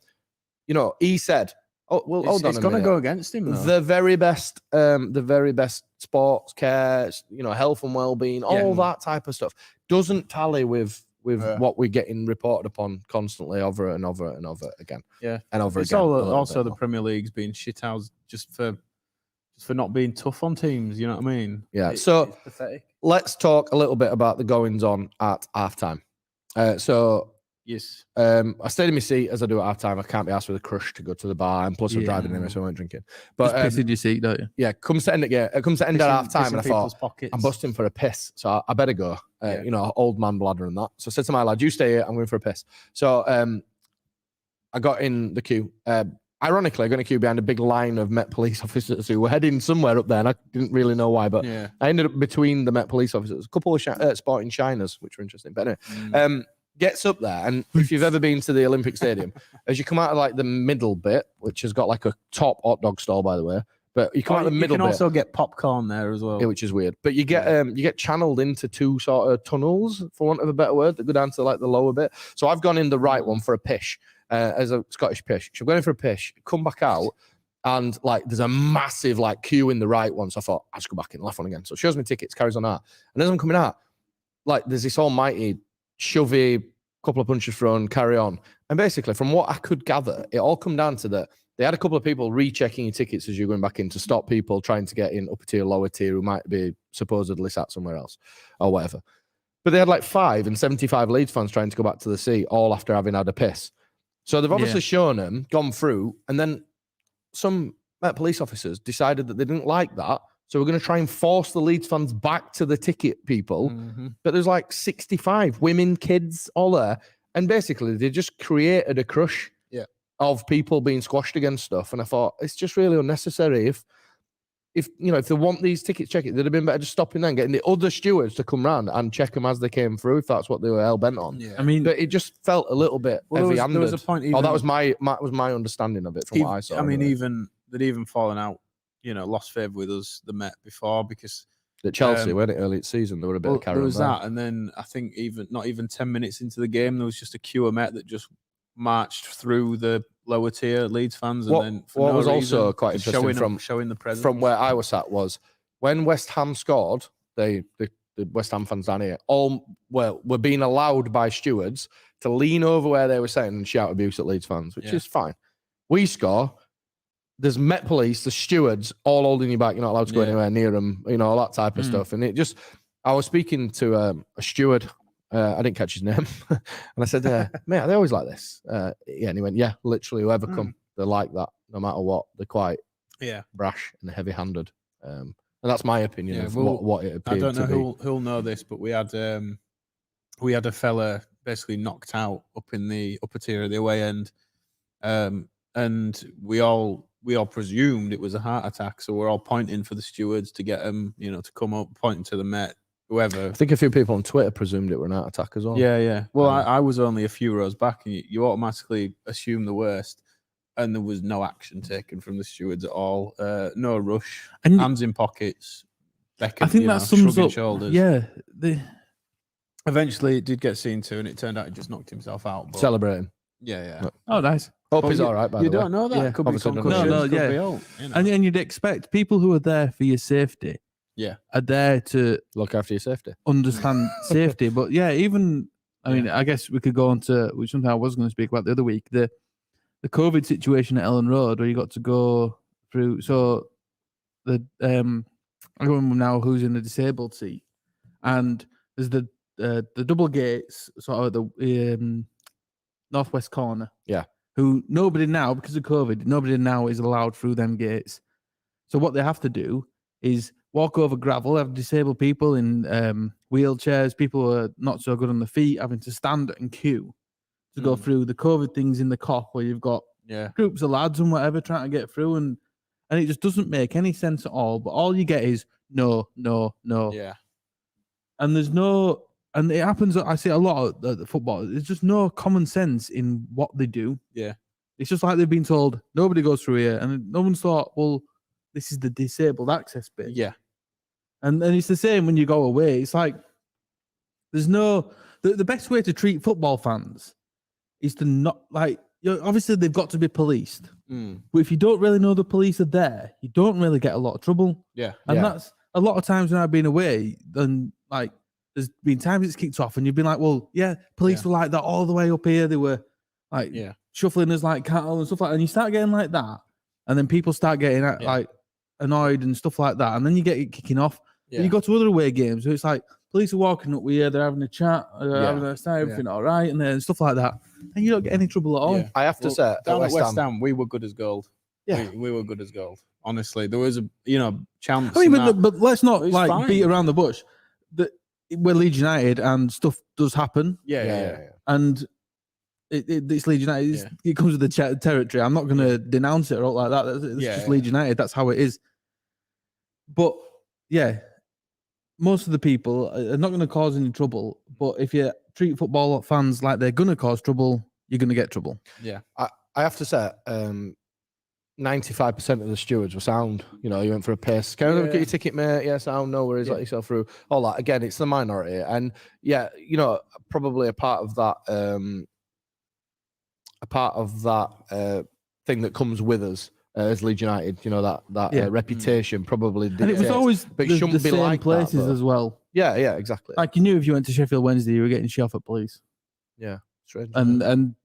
he said, hold on. It's going to go against him, though. The very best sports care, health and well-being, all that type of stuff doesn't tally with what we're getting reported upon constantly over and over and over again. Yeah, and over it's again. Also the Premier League's being shithoused just for not being tough on teams. You know what I mean? Yeah. It's pathetic. Let's talk a little bit about the goings on at halftime. Yes. I stayed in my seat as I do at halftime. I can't be asked with a crush to go to the bar, and plus I'm driving anyway, so I won't drinking. But just piss in your seat, don't you? Yeah, comes to end at halftime, and I thought pockets. I'm busting for a piss, so I better go. Old man bladder and that. So I said to my lad, "You stay here. I'm going for a piss." So I got in the queue. Ironically, I got in a queue behind a big line of Met police officers who were heading somewhere up there, and I didn't really know why. But I ended up between the Met police officers, a couple of sporting shiners, which were interesting. But anyway. Gets up there, and if you've ever been to the Olympic Stadium, as you come out of like the middle bit, which has got like a top hot dog stall, by the way, but you come out of the middle bit. You can also get popcorn there as well, which is weird. But you get channeled into two sort of tunnels, for want of a better word, that go down to like the lower bit. So I've gone in the right one for a pish, as a Scottish pish. So I'm going in for a pish, come back out, and like there's a massive like queue in the right one. So I thought I'll just go back in the left one again. So it shows me tickets, carries on out, and as I'm coming out, like there's this almighty shovey, couple of punches thrown, carry on. And basically, from what I could gather, it all come down to that they had a couple of people rechecking your tickets as you're going back in to stop people trying to get in upper tier, lower tier who might be supposedly sat somewhere else or whatever. But they had like 5 and 75 Leeds fans trying to go back to the seat, all after having had a piss. So they've obviously shown them, gone through, and then some police officers decided that they didn't like that. So we're going to try and force the Leeds fans back to the ticket people. But there's like 65 women, kids, all there. And basically, they just created a crush of people being squashed against stuff. And I thought it's just really unnecessary. If they want these tickets, check it. They'd have been better just stopping there and getting the other stewards to come round and check them as they came through, if that's what they were hell bent on. Yeah. I mean, But it just felt a little bit heavy-handed. There was a point. That was my understanding of it from what I saw. I mean, anyway. they'd even fallen out. Lost favour with us, the Met before, because At Chelsea, weren't it, early season? There were a bit of carry on. There was that, and then I think not even 10 minutes into the game, there was just a queue of Met that just marched through the lower tier Leeds fans. And then what was also quite interesting showing the presence from where I was at was when West Ham scored, the West Ham fans down here were being allowed by stewards to lean over where they were saying and shout abuse at Leeds fans, which is fine. We score. There's Met police, the stewards, all holding you back. You're not allowed to go anywhere near them, all that type of stuff. And it just, I was speaking to a steward. I didn't catch his name. And I said, mate, are they always like this? And he went, yeah, literally whoever come, they're like that, no matter what. They're quite brash and heavy-handed. And that's my opinion of what it appeared to be. I don't know who'll know this, but we had a fella basically knocked out up in the upper tier of the away end. And we all presumed it was a heart attack, so we're all pointing for the stewards to get them, to come up, pointing to the Met, whoever. I think a few people on Twitter presumed it were an heart attack as well. Yeah. Well, I was only a few rows back, and you automatically assume the worst, and there was no action taken from the stewards at all. No rush, and hands in pockets. I think that sums up. Shoulders. Yeah. Eventually, it did get seen to, and it turned out he just knocked himself out. But... Celebrating. Yeah. Oh, nice. Hope he's all right, by the way. You don't know that. Yeah. Could be concussions. No, yeah. Be all, And you'd expect people who are there for your safety are there to look after your safety, understand safety. But even, I mean, I guess we could go on to, which something I was going to speak about the other week, the COVID situation at Ellen Road, where you got to go through. So I don't remember now who's in the disabled seat, and there's the double gates sort of at the northwest corner. Yeah. Who nobody now, because of COVID, nobody now is allowed through them gates. So what they have to do is walk over gravel, have disabled people in wheelchairs, people who are not so good on the feet, having to stand and queue to go through the COVID things in the COP, where you've got groups of lads and whatever trying to get through, and it just doesn't make any sense at all. But all you get is no. Yeah. And there's no... And it happens, I see a lot at the football. There's just no common sense in what they do. Yeah. It's just like they've been told, nobody goes through here. And no one's thought, well, this is the disabled access bit. Yeah. And it's the same when you go away. It's like, there's no... The best way to treat football fans is to not, obviously they've got to be policed. But if you don't really know the police are there, you don't really get a lot of trouble. Yeah. And that's a lot of times when I've been away, then there's been times it's kicked off and you've been like, well, police were like that all the way up here. They were shuffling us like cattle and stuff like that. And you start getting like that. And then people start getting annoyed and stuff like that. And then you get it kicking off. Yeah. And you go to other away games where it's like, police are walking up with you, they're having a chat, having a say, everything all right, and then stuff like that. And you don't get any trouble at all. Yeah. I have to say, down at West Ham, we were good as gold. Yeah. We were good as gold. Honestly, there was a chance. I mean, but let's not beat around the bush. We're Leeds United and stuff does happen. Yeah. And it's Leeds United. It comes with the territory. I'm not going to denounce it or all like that. It's just Leeds United. That's how it is. But most of the people are not going to cause any trouble. But if you treat football fans like they're going to cause trouble, you're going to get trouble. Yeah. I have to say, 95% of the stewards were sound. You went for a piss. Can I get your ticket, mate? Yeah, sound. No worries. Let yourself through. All that. Again, it's the minority. And probably a part of that thing that comes with us as Leeds United, that reputation probably dictates. And it was always but it shouldn't the be same like places that, as well. Yeah, exactly. Like you knew if you went to Sheffield Wednesday, you were getting shot at police. Yeah, strange. And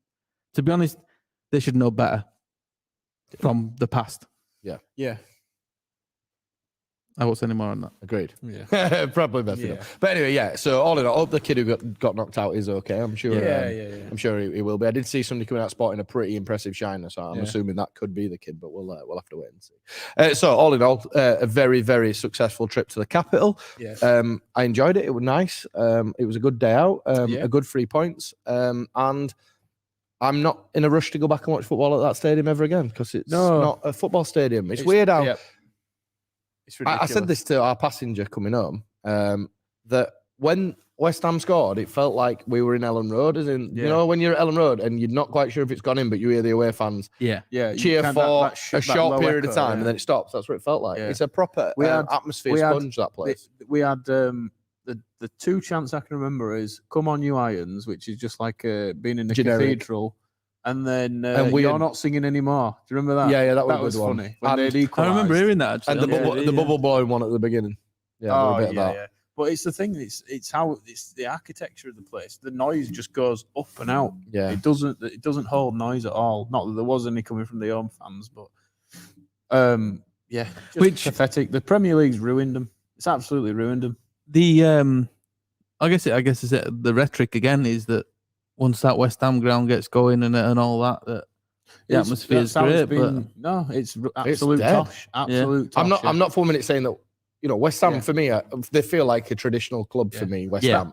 to be honest, they should know better from the past. Yeah. I won't say any more on that. Agreed. Yeah. Probably better. Yeah. But anyway, so all in all, I hope the kid who got knocked out is okay. I'm sure. I'm sure he will be. I did see somebody coming out spotting a pretty impressive shiner, so I'm assuming that could be the kid. But we'll have to wait and see. So all in all, a very, very successful trip to the capital. Yes. I enjoyed it. It was nice. It was a good day out. A good 3 points. And I'm not in a rush to go back and watch football at that stadium ever again because it's not a football stadium. It's weird how it's ridiculous. I said this to our passenger coming home that when West Ham scored, it felt like we were in Ellen Road, as in you know when you're at Ellen Road and you're not quite sure if it's gone in, but you hear the away fans cheer for a short period of time and then it stops. That's what it felt like. Yeah. It's a proper atmosphere sponge. That place. We had the 2 chants I can remember is "Come on, you Irons," which is just like being in the cathedral, and then "You're not singing anymore." Do you remember that? Yeah, that was one. Funny. I remember hearing that actually. And the bubble blowing one at the beginning. Yeah, But it's the thing. It's how it's the architecture of the place. The noise just goes up and out. Yeah, it doesn't hold noise at all. Not that there was any coming from the home fans, but which pathetic. The Premier League's ruined them. It's absolutely ruined them. The I guess it's the rhetoric again is that once that West Ham ground gets going and all that the atmosphere is great. But no, it's absolute tosh. Absolute. Yeah. Tosh, I'm not for a minute saying that. You know, West Ham for me, they feel like a traditional club for me. West Ham,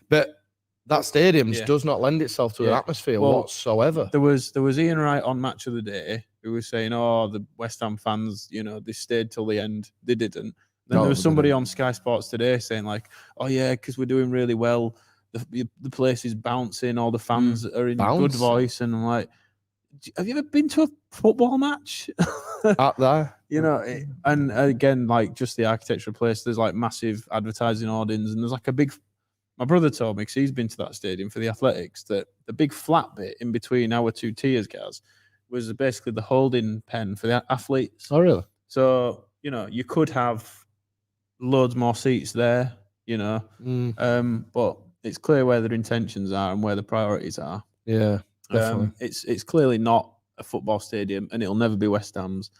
but that stadium does not lend itself to an atmosphere whatsoever. There was Ian Wright on Match of the Day who was saying, "Oh, the West Ham fans, they stayed till the end. They didn't." Then there was somebody on Sky Sports today saying, like, "Oh yeah, because we're doing really well. The place is bouncing. All the fans are in good voice." And I'm like, have you ever been to a football match? Out there, and again, like just the architecture of the place, there's like massive advertising hoardings, and there's like a big. My brother told me because he's been to that stadium for the athletics that the big flat bit in between our 2 tiers, guys, was basically the holding pen for the athletes. Oh, really? So you could have loads more seats there, but it's clear where their intentions are and where the priorities are. Yeah, definitely. It's clearly not a football stadium, and it'll never be West Ham's.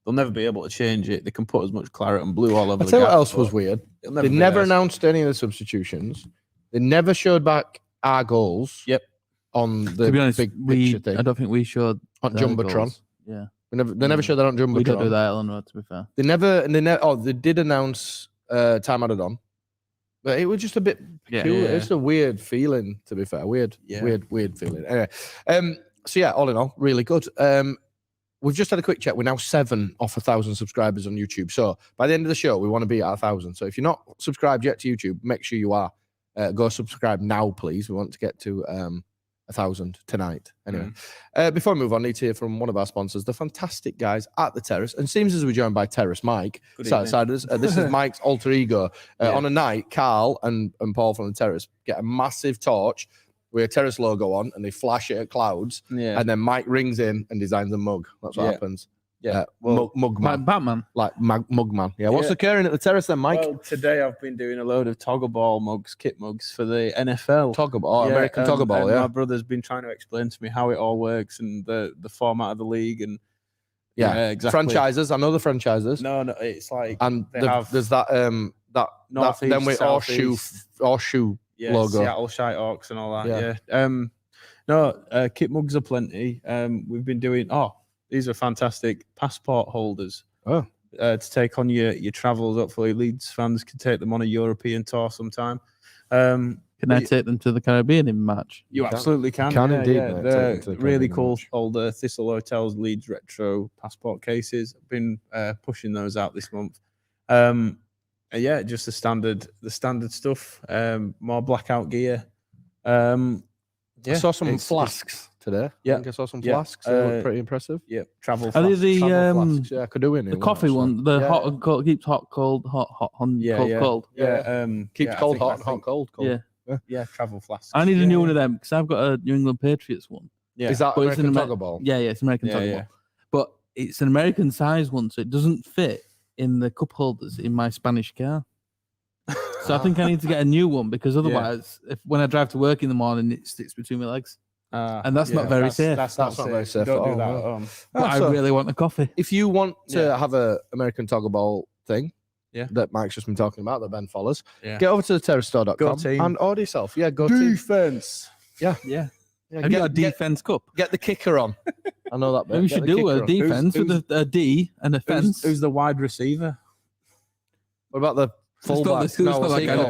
They'll never be able to change it. They can put as much claret and blue all over. I'll tell you what else was weird. They never announced any of the substitutions. They never showed back our goals. Yep. On the to be honest, big picture thing. I don't think we showed on Jumbotron. Goals. Yeah. They never showed that on Jumbotron. We don't do that on Road, to be fair. They did announce time added on. But it was just a bit peculiar. Yeah. It's a weird feeling, to be fair. Weird feeling. Anyway, so yeah, all in all, really good. We've just had a quick check. We're now 7 off 1,000 subscribers on YouTube. So by the end of the show, we want to be at 1,000. So if you're not subscribed yet to YouTube, make sure you are. Go subscribe now, please. We want to get to 1,000 tonight. Anyway, before we move on, need to hear from one of our sponsors, the fantastic guys at the Terrace. And seems as we're joined by Terrace Mike. Siders. This is Mike's alter ego. On a night, Carl and Paul from the Terrace get a massive torch with a Terrace logo on, and they flash it at clouds. Yeah. And then Mike rings in and designs a mug. That's what happens. Yeah, mug man. Like Batman. Like mug man. Yeah. What's occurring at the Terrace then, Mike? Well, today I've been doing a load of toggle ball mugs, kit mugs for the NFL. Toggle ball, American toggle ball, My brother's been trying to explain to me how it all works and the format of the league and exactly. Franchises. I know the franchises. No, it's like and there's that North then we horseshoe logo. Seattle Shite Hawks and all that. Kit mugs are plenty. We've been doing these are fantastic passport holders. To take on your travels. Hopefully, Leeds fans can take them on a European tour sometime. Can I take them to the Caribbean in March? You absolutely can. Can indeed. Yeah. They're really cool. Older Thistle Hotels Leeds retro passport cases. I've been pushing those out this month. Just the standard stuff. More blackout gear. I saw some flasks today. Yeah, I think I saw some flasks. They look pretty impressive. Yeah, travel. Are they flasks. Yeah, I could do it. The coffee one, hot and cold, keeps hot, cold, hot, cold. Yeah, keeps cold, hot, and hot, cold. Yeah, travel flasks. I need a new one of them because I've got a New England Patriots one. Yeah, is that American toggle ball? Yeah, it's American toggle ball. But it's an American size one, so it doesn't fit in the cup holders in my Spanish car. So I think I need to get a new one because otherwise, when I drive to work in the morning, it sticks between my legs. And that's not very safe. That's not very safe. Don't do that at home. But I really want a coffee. If you want to have a American toggle ball thing that Mike's just been talking about, that Ben follows, get over to the terracestore.com and order yourself. Yeah, go defense. Yeah. Have you got a defense cup? Get the kicker on. I know that. Maybe we should do a defense with a D and a fence. Who's the wide receiver? What about the fullback?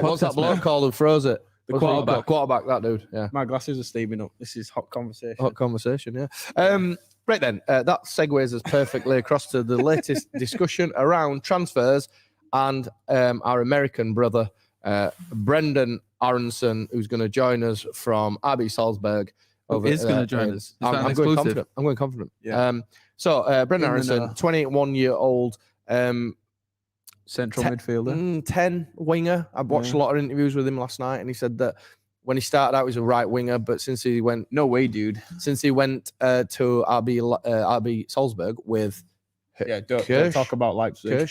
What's that bloke called who throws it? The quarterback, that dude. Yeah. My glasses are steaming up. This is hot conversation. Hot conversation, yeah. Right then, that segues us perfectly across to the latest discussion around transfers and our American brother, Brenda Harrison, who's going to join us from RB Salzburg. Is going to join us. I'm going confident. I'm going confident. Yeah. Brenda Harrison, 21-year-old central midfielder, 10 winger. I watched a lot of interviews with him last night, and he said that when he started out, he was a right winger, but since he went, no way, dude. Since he went to RB Salzburg with, don't talk about Leipzig.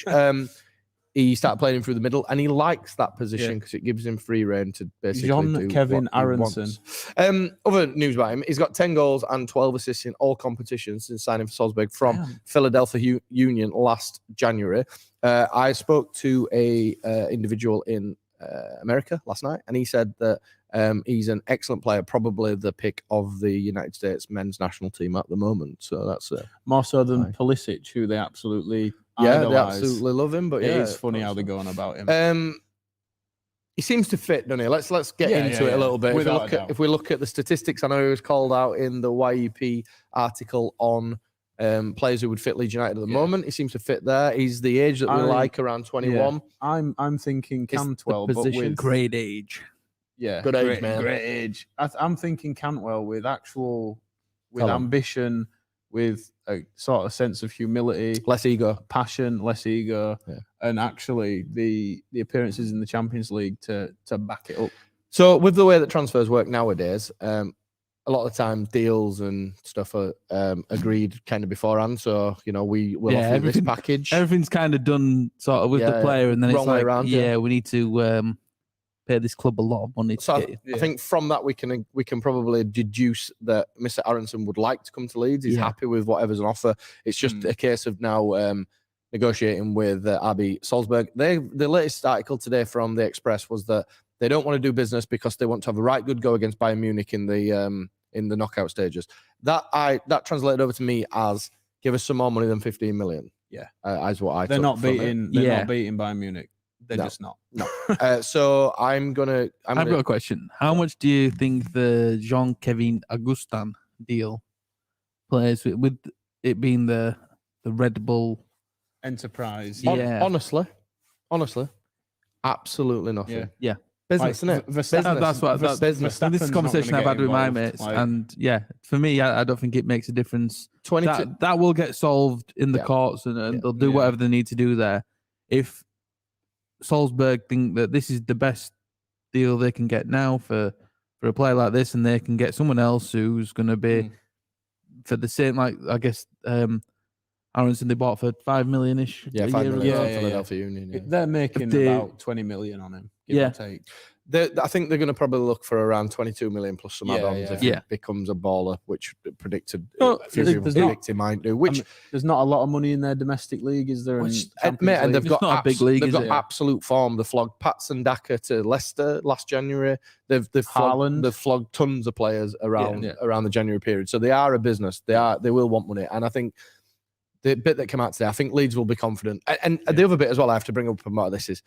He started playing him through the middle, and he likes that position because it gives him free rein to basically do Kevin what Aronson. He wants. Other news about him: he's got 10 goals and 12 assists in all competitions since signing for Salzburg from Philadelphia Union last January. I spoke to a individual in America last night, and he said that he's an excellent player, probably the pick of the United States men's national team at the moment. So that's more so than Pulisic, who they absolutely they idolize. absolutely love him. But it is funny how they're going about him. He seems to fit, doesn't he? Let's get into it a little bit. If we look at the statistics, I know he was called out in the YEP article on players who would fit Leeds United at the moment. He seems to fit there. He's the age that we like, around 21. I'm thinking Cantwell, but with great age. Yeah, good age, man. Great age. I'm thinking Cantwell with ambition, with a sort of sense of humility, less ego, passion, less ego, and actually the appearances in the Champions League to back it up. So with the way that transfers work nowadays, a lot of the time deals and stuff are agreed kind of beforehand. So, you know, we will offer this package. Everything's kind of done sort of with the player, and then it's like, around, we need to pay this club a lot of money. So I think from that we can probably deduce that Mr. Aronson would like to come to Leeds. He's happy with whatever's on offer. It's just a case of now negotiating with RB Salzburg. The latest article today from the Express was that they don't want to do business because they want to have a right good go against Bayern Munich in the knockout stages. That translated over to me as give us some more money than 15 million. Yeah, as what I. They're not beating. They're not beating Bayern Munich. They're just not. No. So I've got a question. How much do you think the Jean-Kevin Augustin deal plays with it being the Red Bull enterprise? Yeah. Honestly, absolutely nothing. Yeah. Business, isn't it? That's business. This is a conversation I've had with my mates, and for me, I don't think it makes a difference. That will get solved in the courts, and they'll do whatever they need to do there. If Salzburg think that this is the best deal they can get now for a player like this, and they can get someone else who's going to be for the same, like I guess Aronson they bought for 5 million-ish. Yeah, 5 million. Philadelphia Union. Yeah. They're making about 20 million on him. Give or take. I think they're going to probably look for around 22 million plus some add-ons if it becomes a baller, which predicted a few people predict he might do. Which there's not a lot of money in their domestic league, is there? And they've got not a big league. They've got absolute form. They flogged Patson Daka to Leicester last January. They've flogged tons of players around the January period. So they are a business. They will want money, and I think the bit that came out today, I think Leeds will be confident. And the other bit as well I have to bring up about this is,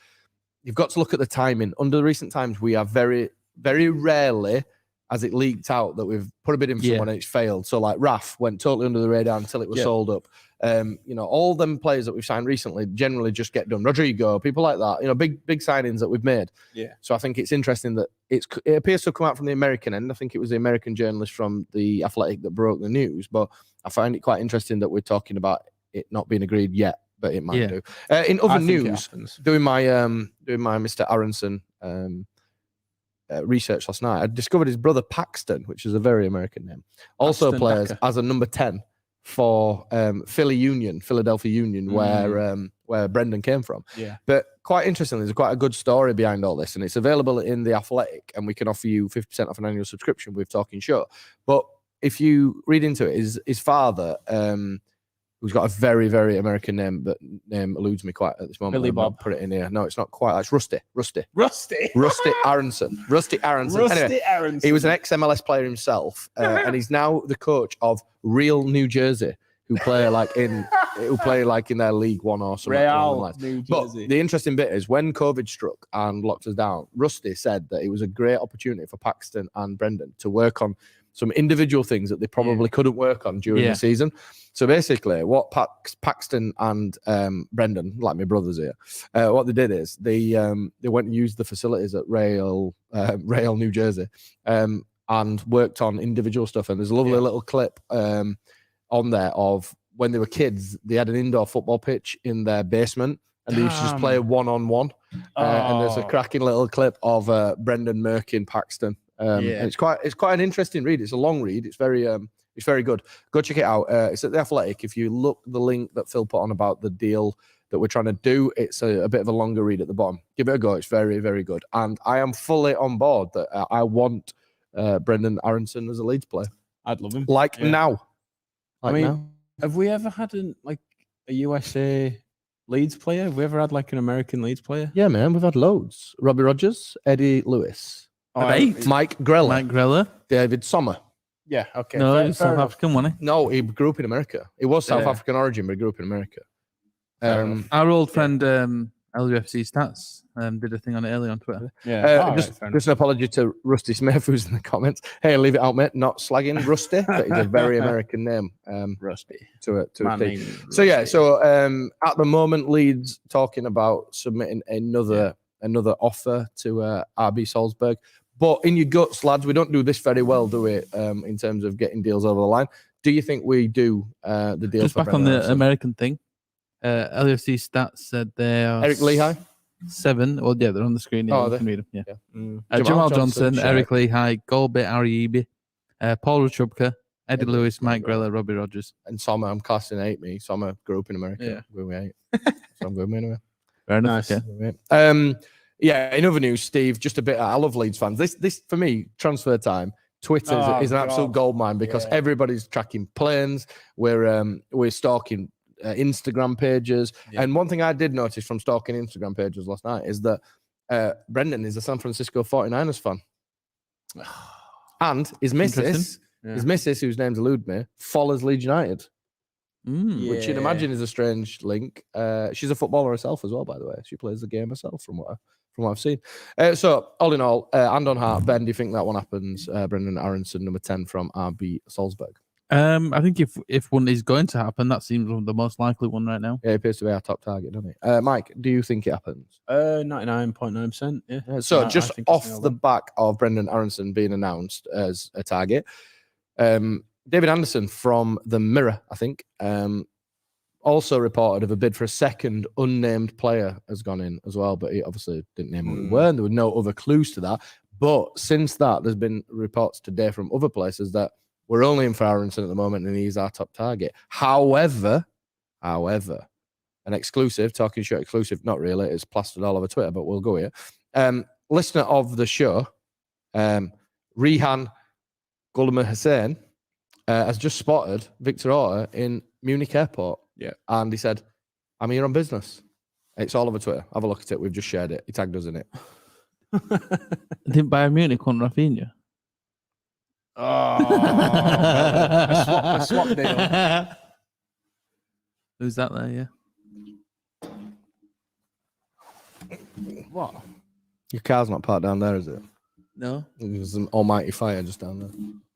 you've got to look at the timing. Under the recent times, we have very, very rarely, as it leaked out, that we've put a bid in for someone and it's failed. So like Raf went totally under the radar until it was sold up. All them players that we've signed recently generally just get done. Rodrigo, people like that, big signings that we've made. Yeah. So I think it's interesting that it appears to have come out from the American end. I think it was the American journalist from The Athletic that broke the news, but I find it quite interesting that we're talking about it not being agreed yet. But it might do. In other news, doing my Mr. Aronson research last night, I discovered his brother Paxton, which is a very American name. Also plays as a number 10 for Philadelphia Union, where Brendan came from. Yeah. But quite interestingly, there's quite a good story behind all this, and it's available in The Athletic, and we can offer you 50% off an annual subscription with Talking Shutt. But if you read into it, his father, who's got a very, very American name, but name eludes me quite at this moment. Billy Bob. Put it in here. No, it's not quite. It's Rusty Aronson. Aronson. He was an ex-MLS player himself, and he's now the coach of Real New Jersey, who play like in their League One or something. Real, New But Jersey. the interesting bit is when COVID struck and locked us down, Rusty said that it was a great opportunity for Paxton and Brendan to work on some individual things that they probably couldn't work on during the season. So basically, what Paxton and Brendan, like my brothers here, what they did is they went and used the facilities at Rail, New Jersey, and worked on individual stuff. And there's a lovely little clip on there of when they were kids. They had an indoor football pitch in their basement, and they used to just play 1-on-1. And there's a cracking little clip of Brendan murking Paxton. And it's quite an interesting read. It's a long read. It's very good. Go check it out. It's at The Athletic. If you look the link that Phil put on about the deal that we're trying to do, it's a bit of a longer read at the bottom. Give it a go. It's very, very good. And I am fully on board that I want Brenda Harrison as a Leeds player. I'd love him. Now. Now. Have we ever had a USA Leeds player? Have we ever had like an American Leeds player? Yeah, man. We've had loads. Robbie Rogers, Eddie Lewis. Mike Grella. David Sommer. Yeah, okay. No, he's South African, wasn't he? No, he grew up in America. He was South African origin, but he grew up in America. Our old friend LUFC Stats did a thing on it earlier on Twitter. Just an apology to Rusty Smith, who's in the comments. Hey, leave it out, mate. Not slagging Rusty, but it's a very American name. Rusty. So at the moment, Leeds talking about submitting another offer to RB Salzburg. But in your guts, lads, we don't do this very well, do we? In terms of getting deals over the line. Do you think we do the deal? Just back on the American thing. LFC Stats said they are Eric Lehigh 7. Well, yeah, they're on the screen. Yeah, you can read them. Yeah. Jamal Johnson, Eric Lehigh, Golbit Ariibi, Paul Rachubka, Eddie Lewis, Mike Grella, Robbie Rogers, and Sommer. I'm classing 8. Me, Sommer grew up in America. Yeah, we're 8. So I'm good anyway. Very nice. Yeah. In other news, Steve, just a bit. I love Leeds fans. This for me, transfer time. Twitter is an absolute goldmine because everybody's tracking planes. We're stalking Instagram pages. And one thing I did notice from stalking Instagram pages last night is that Brendan is a San Francisco 49ers fan. And his missus, whose name's elude me, follows Leeds United. Which you'd imagine is a strange link. She's a footballer herself as well, by the way. She plays the game herself from what I've seen. So all in all, hand on heart, Ben, do you think that one happens? Brendan Aronson, number 10 from RB Salzburg. I think if one is going to happen, that seems the most likely one right now. Yeah, it appears to be our top target, doesn't it? Mike, do you think it happens? 99.9%. Yeah. So just off the back of Brendan Aronson being announced as a target, David Anderson from the Mirror, I think, also reported of a bid for a second unnamed player has gone in as well, but he obviously didn't name who it were, and there were no other clues to that. But since that, there's been reports today from other places that we're only in for Aronson at the moment, and he's our top target. However, an exclusive, Talking Shutt exclusive, not really, it's plastered all over Twitter, but we'll go here. Listener of the show, Rehan Gulama Hussein, has just spotted Victor Orta in Munich Airport. Yeah. And he said, I'm here on business. It's all over Twitter. Have a look at it. We've just shared it. He tagged us in it. Didn't Bayern Munich on Rafinha? Oh, a swap deal. Who's that there? Yeah. What? Your car's not parked down there, is it? No. There's an almighty fire just down there.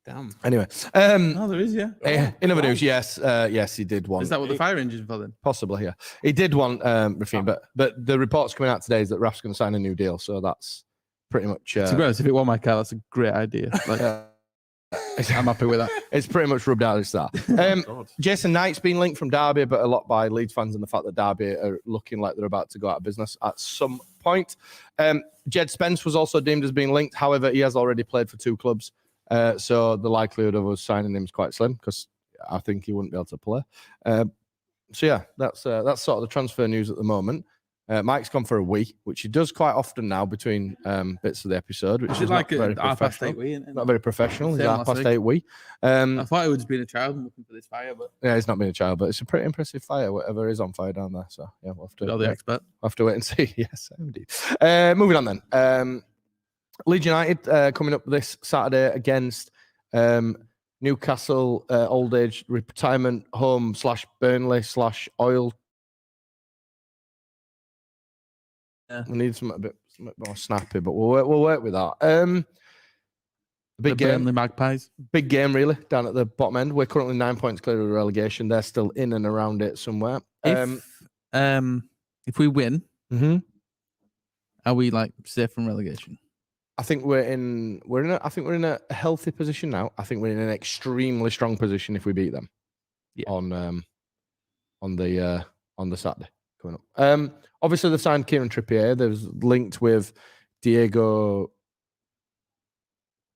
Damn. Anyway. Oh, there is, yeah. In other news, yes, he did one. Is that what the fire engine's for then? Possibly, yeah. He did one, Rafinha, but the reports coming out today is that Raf's going to sign a new deal, so that's pretty much... to be honest, if it were my car, that's a great idea. Like, I'm happy with that. It's pretty much rubbed out as that. Jason Knight's been linked from Derby, but a lot by Leeds fans and the fact that Derby are looking like they're about to go out of business at some point. Jed Spence was also deemed as being linked. However, he has already played for 2 clubs. So the likelihood of us signing him is quite slim because I think he wouldn't be able to play. So yeah, that's sort of the transfer news at the moment. Mike's gone for a wee, which he does quite often now between bits of the episode, which is like not very professional. Not very professional. He's 8:30 wee. I thought it would have been a child looking for this fire, but yeah, he's not been a child, but it's a pretty impressive fire, whatever is on fire down there. So yeah, we'll have to. You're the expert. We'll have to wait and see. Yes, indeed. Moving on then. Leeds United coming up this Saturday against Newcastle old age retirement home / Burnley / Oil. Yeah. We need something a bit more snappy, but we'll work with that. Big the game, Burnley Magpies. big game, really down at the bottom end. We're currently 9 points clear of relegation. They're still in and around it somewhere. If we win, are we like safe from relegation? I think we're in a healthy position now. I think we're in an extremely strong position if we beat them. Yeah. On the Saturday coming up. Obviously they've signed Kieran Trippier. There's linked with Diego,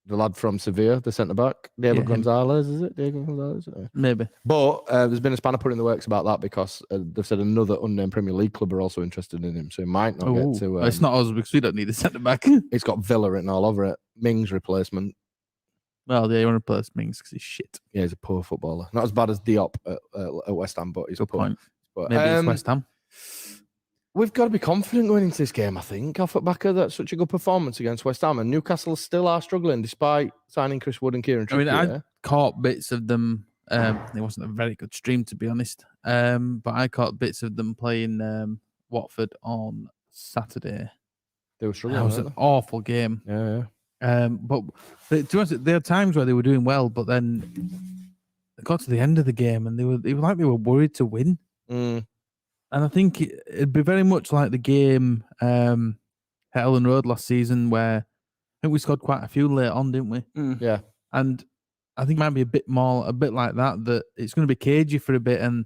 the lad from Sevilla, the centre back. Diego Gonzalez, is it? Diego Gonzalez? Maybe. But there's been a spanner put in the works about that because they've said another unnamed Premier League club are also interested in him, so he might not get to. It's not us because we don't need a centre back. It's got Villa written all over it. Ming's replacement. Well, yeah, you want to replace Mings because he's shit. Yeah, he's a poor footballer. Not as bad as Diop at West Ham, but he's Good poor. point. But, Maybe it's West Ham. We've got to be confident going into this game, I think, off the back of that such a good performance against West Ham. And Newcastle still are struggling despite signing Chris Wood and Kieran Trippier. I mean, I caught bits of them. It wasn't a very good stream, to be honest. But I caught bits of them playing Watford on Saturday. They were struggling. It was an awful game. Yeah. But to be honest, there are times where they were doing well, but then they got to the end of the game and they were worried to win. And I think it'd be very much like the game at Ellen Road last season, where I think we scored quite a few late on, didn't we? Yeah. And I think it might be a bit like that it's going to be cagey for a bit, and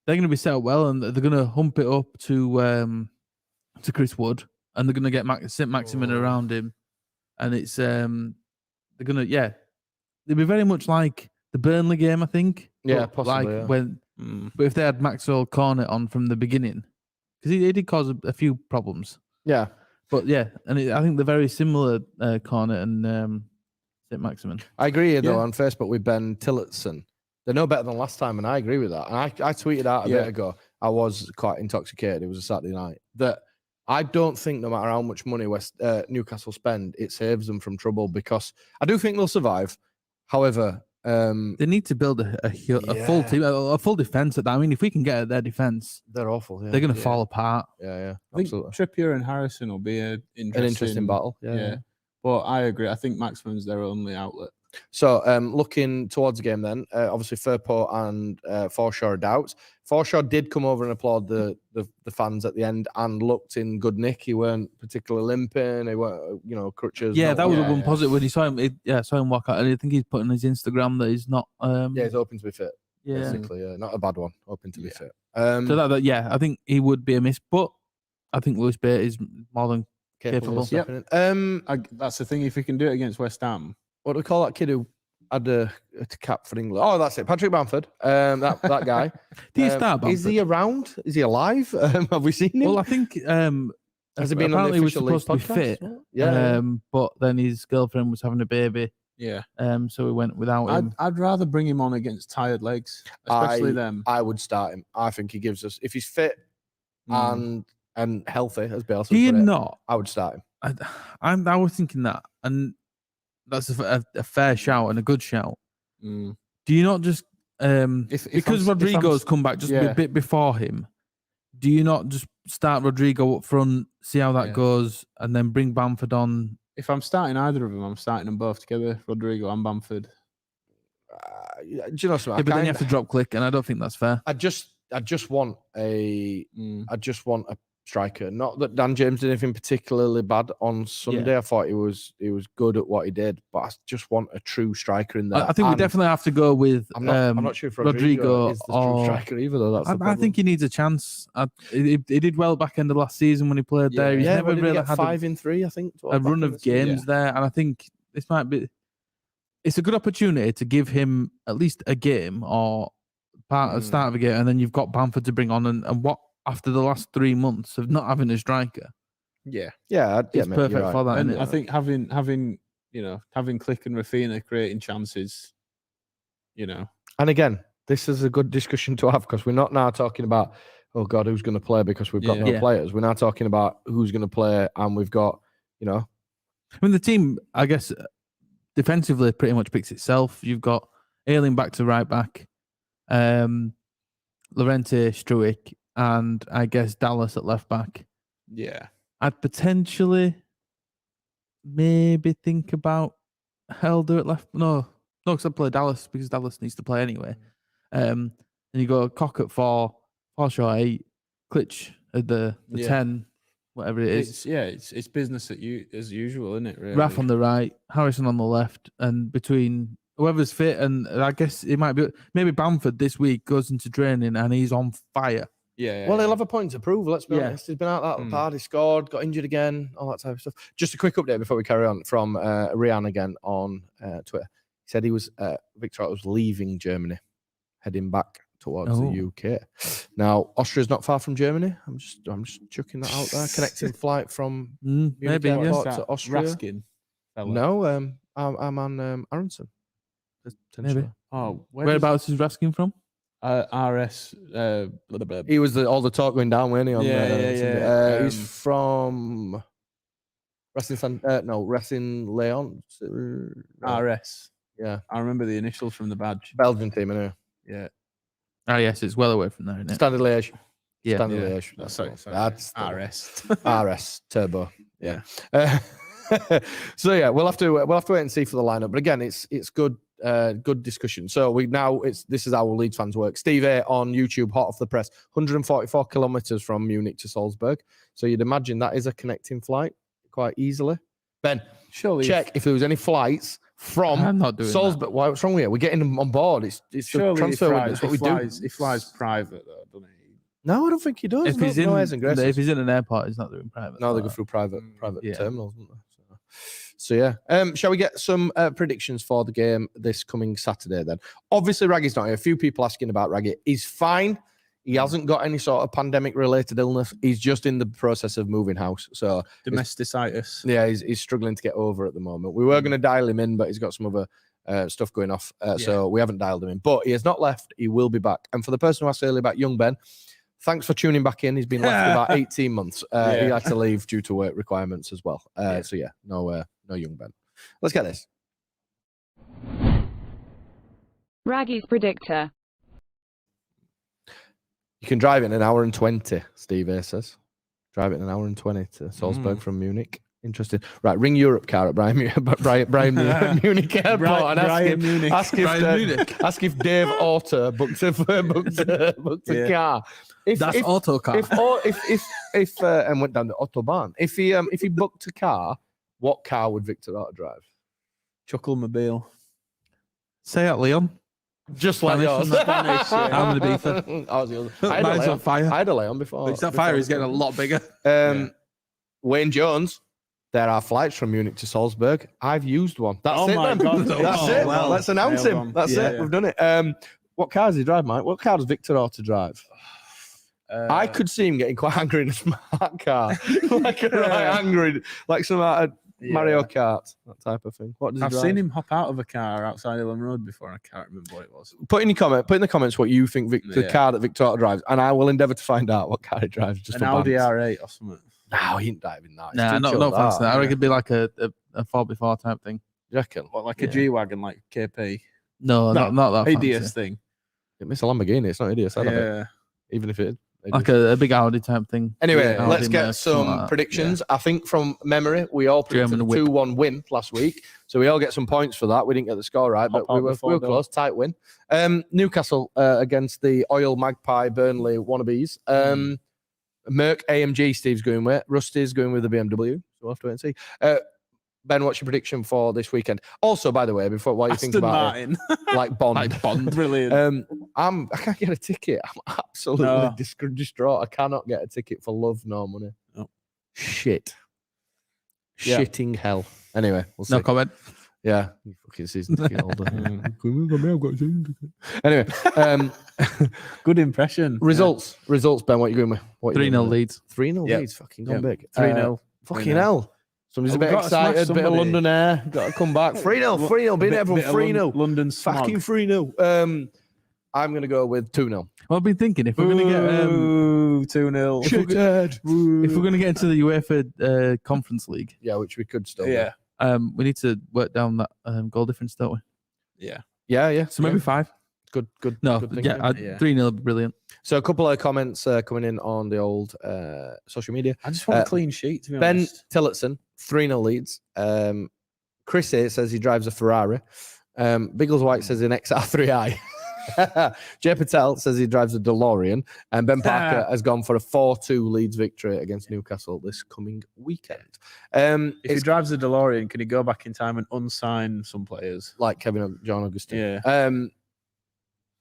they're going to be set up well, and they're going to hump it up to Chris Wood, and they're going to get St. Maximin around him, and it's they're going to they'll be very much like the Burnley game, I think. Yeah, possibly. Like but if they had Maxwell Cornet on from the beginning, because he did cause a few problems. Yeah. But yeah, and I think they're very similar, Cornet and St. Maximin. I agree, though, on Facebook with Ben Tillotson. They're no better than last time, and I agree with that. And I tweeted out a bit ago, I was quite intoxicated. It was a Saturday night. That I don't think no matter how much money Newcastle spend, it saves them from trouble, because I do think they'll survive. However, they need to build a full team, a full defense at that. I mean, if we can get at their defense, they're awful. Yeah. They're going to fall apart. Yeah, I think Trippier and Harrison will be an interesting battle. Yeah. But I agree. I think Maximin's their only outlet. So, looking towards the game then, obviously Firpo and Forshaw are doubts. Forshaw did come over and applaud the fans at the end and looked in good nick. He weren't particularly limping. He weren't, crutches. Yeah, that was one positive when he saw him. Saw him walk out, and I think he's put on his Instagram that he's not. He's hoping to be fit. Yeah, basically, not a bad one. Hoping to be fit. So I think he would be a miss, but I think Lewis Bate is more than capable. That's the thing. If he can do it against West Ham. What do we call that kid who had a cap for England? Oh, that's it. Patrick Manford. That guy. Do you start Bamford? Is he around? Is he alive? Have we seen him? Well, I think has he been apparently on the he was supposed to be fit. Yeah. But then his girlfriend was having a baby. Yeah. So we went without him. I'd rather bring him on against tired legs, especially them. I would start him. I think he gives us, if he's fit and healthy, as Bale said. Do you not? I would start him. I was thinking that, and that's a fair shout and a good shout. Do you not just because Rodrigo's come back just a bit before him? Do you not just start Rodrigo up front, see how that goes, and then bring Bamford on? If I'm starting either of them, I'm starting them both together, Rodrigo and Bamford. Do you know something? But then you have to drop Click, and I don't think that's fair. I just want a striker. Not that Dan James did anything particularly bad on Sunday. I thought he was good at what he did, but I just want a true striker in there. I think we definitely have to go with. I'm not sure if Rodrigo is the true striker either, though. I think he needs a chance. He did well back end of last season when he played there. He's never really had 5 in 3, I think. A run of games there, and I think this might be. It's a good opportunity to give him at least a game or start of a game, and then you've got Bamford to bring on, and what. After the last 3 months of not having a striker, it's perfect for that. And I think having Click and Rafinha creating chances, And again, this is a good discussion to have because we're not now talking about, oh God, who's going to play because we've got no players. We're now talking about who's going to play, and we've got, I mean, the team, I guess, defensively pretty much picks itself. You've got Ayling back to right back, Lorente, Struick, and I guess Dallas at left back. Yeah. I'd potentially maybe think about Helder at left. No, because I'd play Dallas because Dallas needs to play anyway. And you go Cock at 4, Forshaw 8, Klitsch at the 10, whatever it is. It's business as usual, isn't it? Really. Raff on the right, Harrison on the left, and between whoever's fit, and I guess it might be maybe Bamford this week goes into training and he's on fire. Well, he'll have a point to prove. Let's be honest. He's been out that hard. He scored, got injured again, all that type of stuff. Just a quick update before we carry on from Rian again on Twitter. He said he was Victor was leaving Germany, heading back towards the UK. Now, Austria's not far from Germany. I'm just chucking that out there. Connecting flight from Munich Airport to Austria. Raskin. No, I'm on Aronson. Maybe. Oh, whereabouts is Raskin from? RS. He was all the talk going down, wasn't he? On, he's from Racing Leon. RS. Yeah, I remember the initials from the badge. Belgian team, anyway. Yeah. Oh yes, it's well away from there, isn't it? Standard Liège. Yeah. Standard Liège. Sorry. That's RS. RS Turbo. Yeah. So yeah, we'll have to wait and see for the lineup. But again, it's good. Good discussion. So this is how Leeds fans work. Steve A on YouTube, hot off the press, 144 kilometers from Munich to Salzburg. So you'd imagine that is a connecting flight quite easily. Ben, surely check if there was any flights from I'm not doing Salzburg. that. What's wrong with you? We're getting them on board. It's the transfer window. It's what we do. He flies private though, doesn't he? No, I don't think he does. If he's in an airport, he's not doing private. No, they go through private terminals, don't they? So yeah, shall we get some predictions for the game this coming Saturday then? Obviously, Raggy's not here. A few people asking about Raggy. He's fine. He hasn't got any sort of pandemic-related illness. He's just in the process of moving house. So domesticitis. Yeah, he's struggling to get over at the moment. We were going to dial him in, but he's got some other stuff going off. So we haven't dialed him in. But he has not left. He will be back. And for the person who asked earlier about young Ben, thanks for tuning back in. He's been left about 18 months. He had to leave due to work requirements as well. So yeah, no young Ben. Let's get this. Raggy's predictor. You can drive it in an hour and 20, Steve A says. Drive it in an hour and 20 to Salzburg from Munich. Interesting. Right, ring Europe car at Brian Munich Airport and ask if Dave Auto booked a car. That's auto car. If and went down the Autobahn. If he booked a car, what car would Victor Auto drive? Chucklemobile. Say it, Leon. Just like yours. I'm going to be Mine's on fire. I had a Leon before. It's on fire. He's getting a lot bigger. Wayne Jones. There are flights from Munich to Salzburg. I've used one. That's it. God. That's it. Well, let's announce him. That's it. We've done it. What car does he drive, Mike? What car does Victor Auto drive? I could see him getting quite angry in a smart car, like angry, like some out of Mario Kart, that type of thing. What does he drive? I've seen him hop out of a car outside Elland Road before, and I can't remember what it was. Put in the comments what you think the car that Victor Auto drives, and I will endeavour to find out what car he drives. Just an Audi R8 or something. No, he ain't driving that. Nah, not fancy that. I reckon it'd be like a 4x4 type thing. You reckon? What, like a G-Wagon, like KP? No, not that hideous thing. It's a Lamborghini. It's not hideous. Even if it is. Like a big Audi type thing. Anyway, let's get some predictions. I think from memory, we all predicted a 2-1 win last week. So we all get some points for that. We didn't get the score right, but we were close. Tight win. Newcastle against the Oil Magpie Burnley wannabes. Merc AMG, Steve's going with. Rusty's going with the BMW. So we'll have to wait and see. Ben, what's your prediction for this weekend? Also, by the way, while you think about it, like Bond, brilliant. I can't get a ticket. I'm absolutely distraught. I cannot get a ticket for love nor money. No. Shitting hell. Anyway, we'll see. No comment. Yeah, you fucking season ticket holder. Anyway, good impression. Results, Ben. What are you going with? 3-0 Leeds. 3-0 Leeds. Fucking gone big. 3-0. Fucking hell. Somebody's a bit excited, a bit of London air. Got to come back. 3-0, being everyone 3-0. London smog. Fucking 3-0. I'm going to go with 2-0. Well, I've been thinking if we're going to get 2-0. If we're going to get into the UEFA Conference League, which we could still. Yeah. We need to work down that goal difference, don't we? Yeah. Yeah. So maybe 5. Good. No, good thinking. yeah, 3-0 would be brilliant. So a couple of comments coming in on the old social media. I just want a clean sheet, to be Ben honest. Tillotson, 3-0 Leeds. Chris A says he drives a Ferrari. Biggles White says an XR3i. Jay Patel says he drives a DeLorean. And Ben Parker has gone for a 4-2 Leeds victory against Newcastle this coming weekend. If he drives a DeLorean, can he go back in time and unsign some players? Like Kevin John Augustine. Yeah.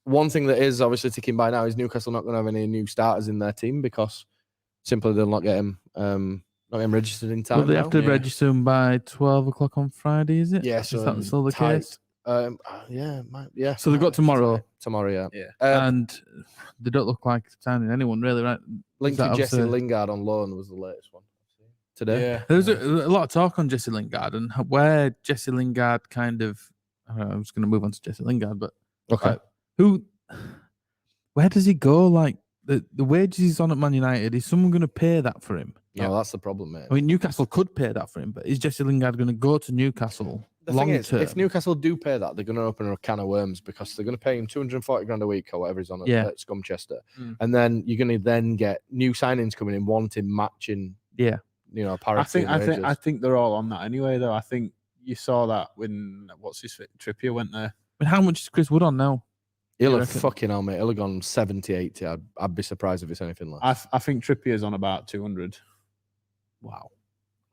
One thing that is obviously ticking by now is Newcastle not going to have any new starters in their team because simply they'll not get him registered in time. But they have to now. register him by 12 o'clock on Friday, is it? Yeah, Is so that still the tight. case? Yeah. So they've got tomorrow. Tomorrow, yeah. And they don't look like signing anyone, really, right? Link Is that to Jesse obviously- Lingard on loan was the latest one today. Yeah. There's a lot of talk on Jesse Lingard and where Jesse Lingard kind of. I'm just going to move on to Jesse Lingard, but Okay. where does he go? Like the wages he's on at Man United, is someone going to pay that for him? No, that's the problem, mate. I mean, Newcastle could pay that for him, but is Jesse Lingard going to go to Newcastle The thing long is, term? if Newcastle do pay that, they're going to open a can of worms because they're going to pay him 240 grand a week or whatever he's on at Scumchester. And then you're going to then get new signings coming in wanting matching, parity. I think they're all on that anyway, though. I think you saw that when Trippier went there. But how much is Chris Wood on now? He'll you have reckon? fucking hell, mate. He'll have gone 70, 80. I'd be surprised if it's anything less. I think Trippier's on about 200. Wow,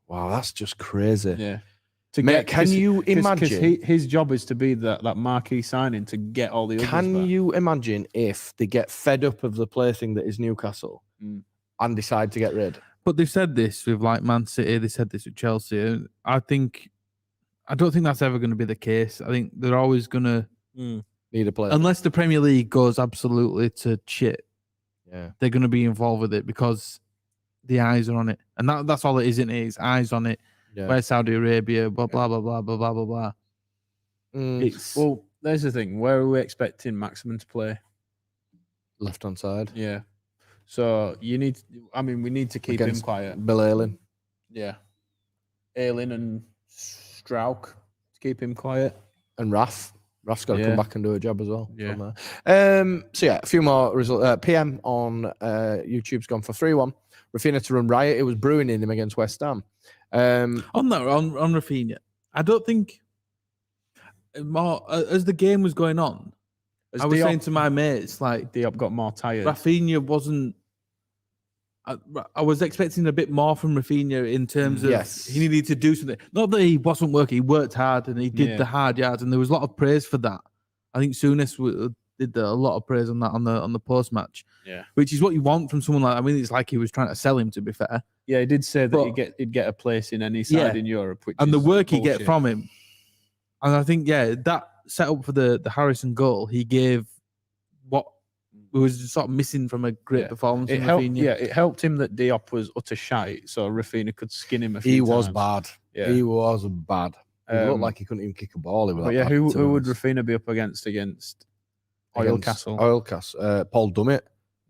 that's just crazy. Yeah. Mate, can you imagine? His job is to be that marquee signing to get all the others Can back. you imagine if they get fed up of the plaything that is Newcastle and decide to get rid? But they've said this with like Man City. They said this with Chelsea. And I don't think that's ever going to be the case. I think they're always going to Need a player. unless the Premier League goes absolutely to shit. Yeah. They're going to be involved with it because the eyes are on it, and that's all it is. Isn't it? It's eyes on it. Yeah. Where's Saudi Arabia? Blah blah blah blah blah blah blah blah. Well, there's the thing. Where are we expecting Maximin to play? Left hand side. Yeah. So we need to keep him quiet. Bill Ayling. Yeah. Ayling and Strauch to keep him quiet. And Raf. Raf's got to come back and do a job as well. Yeah. So yeah, a few more results. PM on YouTube's gone for 3-1. Rafinha to run riot. It was brewing in him against West Ham. On Rafinha, I don't think more as the game was going on. I was saying to my mates, like Diop got more tired. Rafinha wasn't. I was expecting a bit more from Rafinha in terms of he needed to do something. Not that he wasn't working; he worked hard and he did the hard yards, and there was a lot of praise for that. I think Souness did a lot of praise on that on the post match. Yeah, which is what you want from someone like. I mean, it's like he was trying to sell him. To be fair, yeah, he did say that he'd get a place in any side in Europe, and the work he get from him. And I think that set up for the Harrison goal, he gave what was sort of missing from a great performance. It helped him that Diop was utter shite, so Rafinha could skin him a few times. He was bad. Yeah. He was bad. He looked like he couldn't even kick a ball. Who would Rafinha be up against Oilcastle? Oilcastle. Paul Dummett.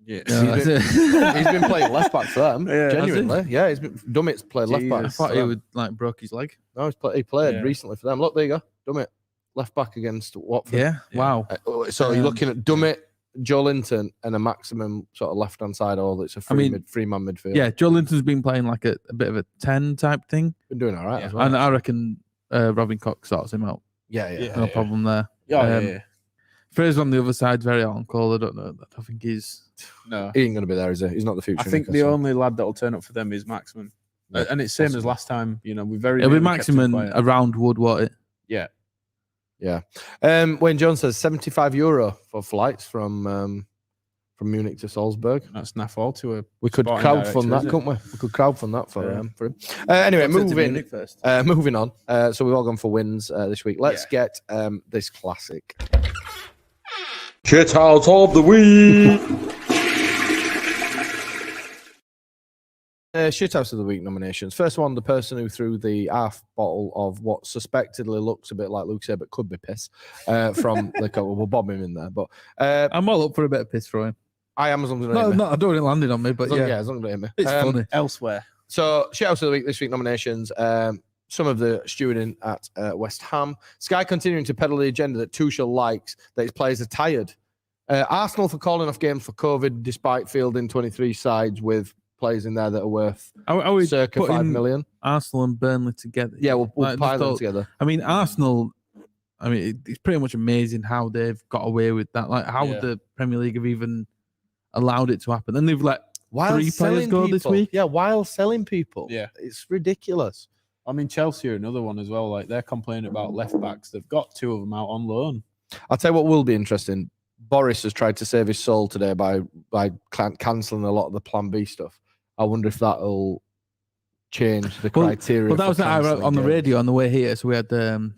Yeah. He's been playing left back for them. Genuinely. Yeah, Dummett's played left back. I thought he would broke his leg. No, he played recently for them. Look, there you go. Dummett, left back against Watford. Yeah. Wow. So you're looking at Dummett, Joe Linton, and a maximum sort of left-hand side. It's a three-man midfield. Yeah, Joe Linton's been playing like a bit of a 10 type thing. Been doing all right as well. And I reckon Robin Cox sorts him out. No problem there. Fraser on the other side, very on call. I don't think he's. No, he ain't going to be there, is he? He's not the future. I think the only lad that will turn up for them is Maximin, and it's same as last time. We're very. It'll be Maximin around Wood, won't it? Yeah. Yeah. Wayne Jones says €75 for flights from Munich to Salzburg. That's naff all to a. We could crowdfund that, couldn't we? We could crowdfund that for him. Anyway, moving on. So we've all gone for wins this week. Let's get this classic. Shit out of the week. Shithouse of the week nominations. First one, the person who threw the half bottle of what suspectedly looks a bit like Luke said, but could be piss from the coat. We'll bob him in there. But I'm all up for a bit of piss throwing. I am, as long as I don't want it landed on me, but as long as it hit me. It's funny. Elsewhere. So, Shithouse of the week this week nominations. some of the stewarding at West Ham. Sky continuing to peddle the agenda that Tuchel likes, that his players are tired. Arsenal for calling off games for COVID, despite fielding 23 sides with players in there that are worth circa 5 million. Arsenal and Burnley together. Yeah, we'll pile them together. I mean, Arsenal, it's pretty much amazing how they've got away with that. Like, how the Premier League have even allowed it to happen. And they've let three players go this week. Yeah, while selling people. Yeah. It's ridiculous. I mean, Chelsea are another one as well. Like, they're complaining about left backs. They've got 2 of them out on loan. I'll tell you what will be interesting. Boris has tried to save his soul today by cancelling a lot of the Plan B stuff. I wonder if that'll change the criteria. Well, that was on the radio on the way here. So we had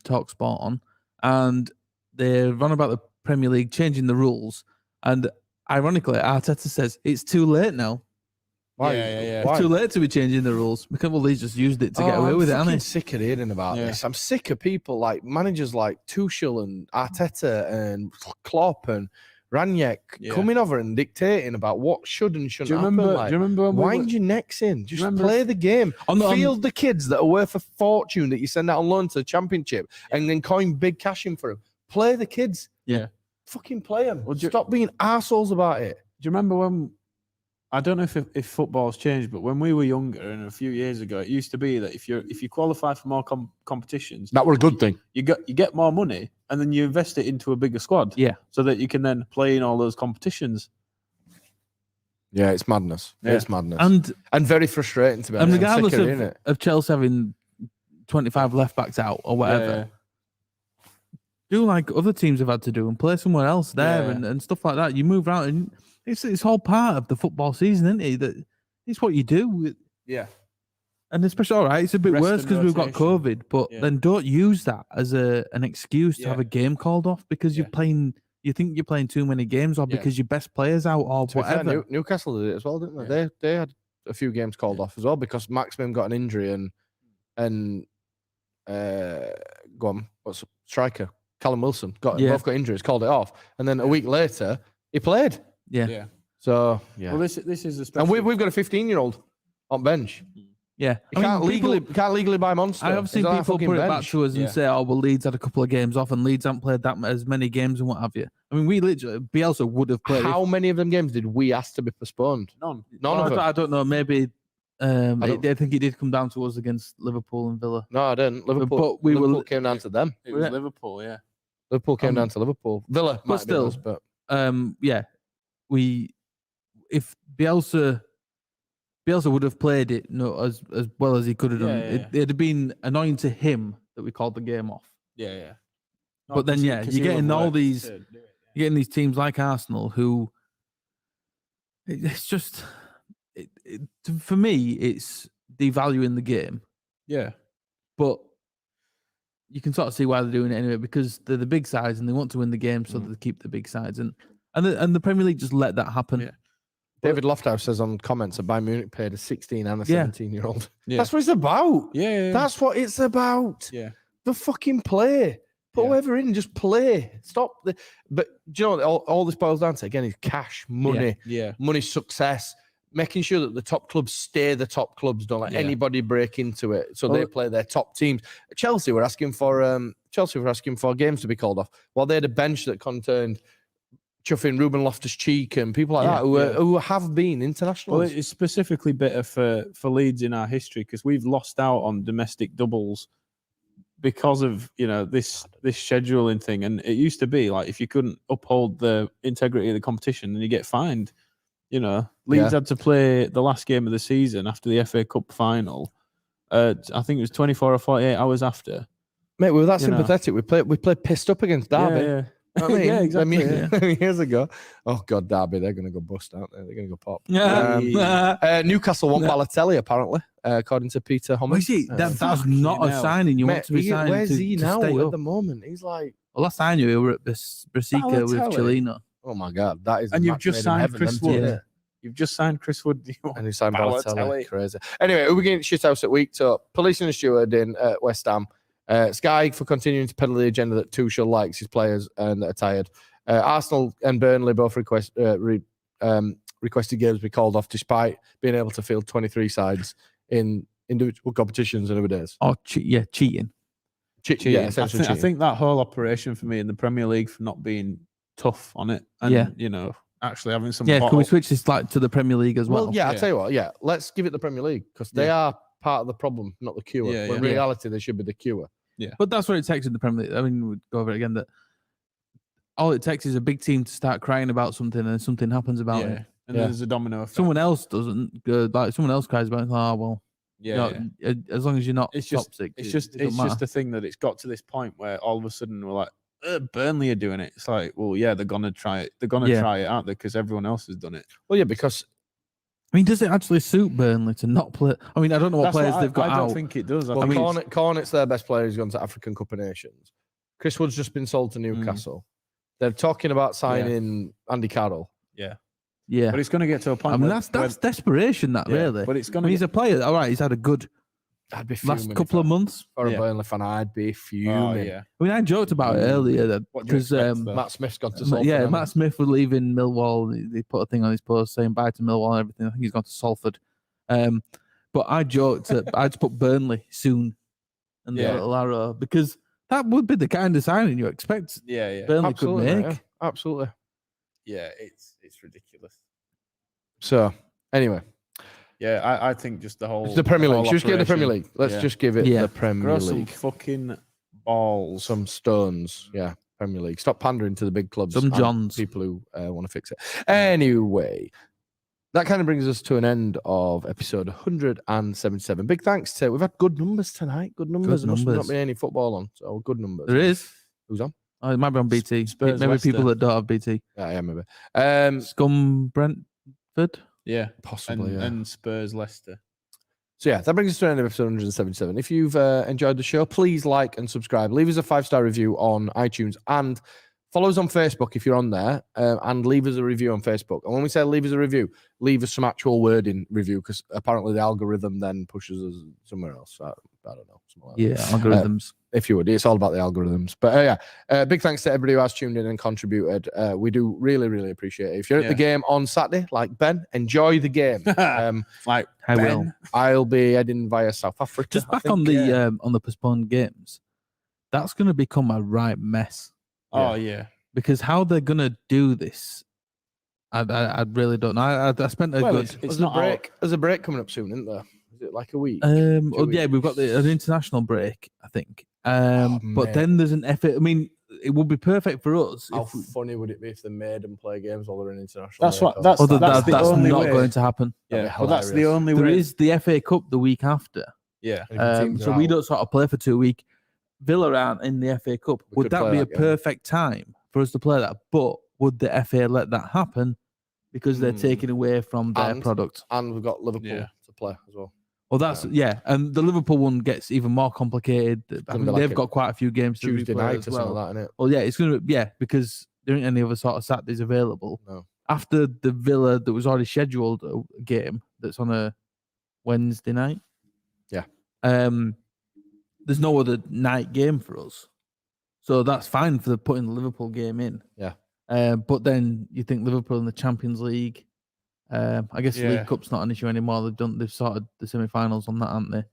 Talk Sport on, and they run about the Premier League changing the rules. And ironically, Arteta says it's too late now. Why? Yeah. It's too late to be changing the rules because he's just used it to get away with it, hasn't he? I'm sick of hearing about this. I'm sick of people like managers like Tuchel and Arteta and Klopp and Ranić coming over and dictating about what should and shouldn't happen. Do you remember when wind your necks in? Just play the game. Field the kids that are worth a fortune that you send out on loan to the Championship and then coin big cash in for them. Play the kids. Yeah. Fucking play them. Stop being arseholes about it. Do you remember when, I don't know if football's changed, but when we were younger and a few years ago, it used to be that if you qualify for more competitions, that were a good thing. You get more money and then you invest it into a bigger squad. Yeah. So that you can then play in all those competitions. Yeah, it's madness. Yeah. It's madness. And very frustrating to be honest. And regardless of Chelsea having 25 left backs out or whatever, do like other teams have had to do and play somewhere else there and stuff like that. You move around and it's all part of the football season, isn't it? That it's what you do. Yeah. And especially, all right, it's a bit worse because we've got COVID, but then don't use that as an excuse to have a game called off because you think you're playing too many games or because your best player's out or whatever. Fair, Newcastle did it as well, didn't they? Yeah. They had a few games called off as well because Maximum got an injury and what's striker? Callum Wilson both got injuries, called it off. And then a week later, he played. Yeah. So, Well, this is a special... And we've got a 15-year-old on bench. Yeah. You can't legally buy Monster. I have seen people put it back to us and say, oh, well, Leeds had a couple of games off and Leeds haven't played that as many games and what have you. I mean, we literally, Bielsa would have played. How many of them games did we ask to be postponed? None of them. I don't know. Maybe I think it did come down to us against Liverpool and Villa. No, I didn't. Liverpool came down to them. It was Liverpool, yeah. Liverpool came down to Liverpool. Villa, but still, if Bielsa would have played it as well as he could have done, it'd have been annoying to him that we called the game off. Yeah. But then, you're getting all these, you're getting these teams like Arsenal who, it's just, for me, it's devaluing the game. Yeah. But you can sort of see why they're doing it anyway, because they're the big sides and they want to win the game, so they keep the big sides. And the Premier League just let that happen. Yeah. David Lofthouse says on comments that Bayern Munich paid a 16 and a 17-year-old. Yeah. That's what it's about. Yeah. That's what it's about. Yeah. The fucking play. Put whoever in, just play. Stop. But do you know what all this boils down to? Again, is cash, money, money, success, making sure that the top clubs stay the top clubs. Don't let anybody break into it. So they play their top teams. Chelsea were asking for games to be called off while they had a bench that contained chuffing Ruben Loftus-Cheek and people like that who have been internationals. Well, it's specifically better for Leeds in our history because we've lost out on domestic doubles because of this scheduling thing. And it used to be like if you couldn't uphold the integrity of the competition, then you get fined. Leeds had to play the last game of the season after the FA Cup final. I think it was 24 or 48 hours after. Mate, we were that sympathetic. We played pissed up against Derby. Yeah. I mean, yeah, exactly. Years ago. Oh God, Derby, they're going to go bust, aren't they? They're going to go pop. Newcastle want Balotelli, apparently, according to Peter Homan. That's not a signing you want to be signing. Where's he now at the moment? He's like... Well, last time we were at Brescia with Chilino. Oh my God, that is... And you've just signed Chris Wood. You've just signed Chris Wood. And he signed Balotelli. Crazy. Anyway, we're getting shithouse at week. So, police and a steward in West Ham. Sky for continuing to peddle the agenda that Tuchel likes his players and that are tired. Arsenal and Burnley both requested games be called off despite being able to field 23 sides in individual competitions and other days. Or cheating. Cheating. Yeah, essentially I cheating. think that whole operation for me in the Premier League for not being tough on it, and actually having some. Yeah, can we switch this to the Premier League as well? Well, yeah, I'll tell you what. Yeah, let's give it the Premier League because they are part of the problem, not the cure. Yeah, When in reality, they should be the cure. Yeah, but that's what it takes in the Premier League. I mean, we'd go over it again. That all it takes is a big team to start crying about something, and something happens about it. And then there's a domino effect. Someone else doesn't. Someone else cries about it. Oh well. As long as you're not top six, it's just a thing that it's got to this point where all of a sudden we're like, Burnley are doing it. It's like, well, yeah, they're gonna try it. They're gonna try it, aren't they? Because everyone else has done it. Well, yeah, because I mean, does it actually suit Burnley to not play? I mean, I don't know what players they've got I out. don't think it does. Well, Cornet's their best player who's gone to African Cup of Nations. Chris Wood's just been sold to Newcastle. They're talking about signing Andy Carroll. Yeah, but it's going to get to a point. I mean, that's desperation. That really. But it's going to. He's a player. All right, he's had a good last couple of months. For a Burnley fan, I'd be fuming. I mean, I joked about it earlier because Matt Smith's gone to Salford. Yeah, Matt Smith was leaving Millwall. They put a thing on his post saying bye to Millwall and everything. I think he's gone to Salford. But I joked that I'd put Burnley soon and the little arrow because that would be the kind of signing you expect. Burnley absolutely, could make. Yeah. Absolutely. Yeah, it's ridiculous. So anyway. Yeah, I think just the whole. It's the Premier League. Just give it the Premier League. Let's just give it the Premier League. Some fucking balls. Some stones. Yeah, Premier League. Stop pandering to the big clubs. Some Johns. People who want to fix it. Anyway, that kind of brings us to an end of episode 177. Big thanks to. We've had good numbers tonight. Good numbers. There must have not been any football on. So good numbers. There is. Who's on? Oh, it might be on BT. Spurs, maybe Leicester. people that don't have BT. Yeah, maybe. Scum Brentford. Yeah, possibly. And Spurs Leicester. So yeah, that brings us to the end of episode 177. If you've enjoyed the show, please like and subscribe. Leave us a 5-star review on iTunes and follow us on Facebook if you're on there, and leave us a review on Facebook. And when we say leave us a review, leave us some actual wording review because apparently the algorithm then pushes us somewhere else. I don't know. Like algorithms. If you would, it's all about the algorithms. But big thanks to everybody who has tuned in and contributed. We do really, really appreciate it. If you're at the game on Saturday, like Ben, enjoy the game. Like I will. I'll be heading via South Africa. Just back on the postponed games. That's going to become a right mess. Oh yeah, because how they're going to do this, I really don't know. I spent a good. It's not break. There's a break coming up soon, isn't there? Is it like a week? We've got an international break, I think. But then there's an effort. I mean, it would be perfect for us. How funny would it be if they made them play games while they're in international? That's break? what. That's not going to happen. Yeah, but that's the only way. There is the FA Cup the week after. Yeah. So we don't sort of play for 2 weeks. Villa aren't in the FA Cup. Would that be a perfect time for us to play that? But would the FA let that happen because they're taking away from their product? And we've got Liverpool to play as well. Well, that's and the Liverpool one gets even more complicated. I mean, they've got quite a few games Tuesday to replay night as or well. something like that, isn't it? Well, yeah, it's going to because there ain't any other sort of Saturdays available. No. After the Villa that was already scheduled a game that's on a Wednesday night. Yeah. There's no other night game for us, so that's fine for putting the Liverpool game in. Yeah. But then you think Liverpool in the Champions League. I guess the League Cup's not an issue anymore. They've sorted the semi-finals on that, haven't they?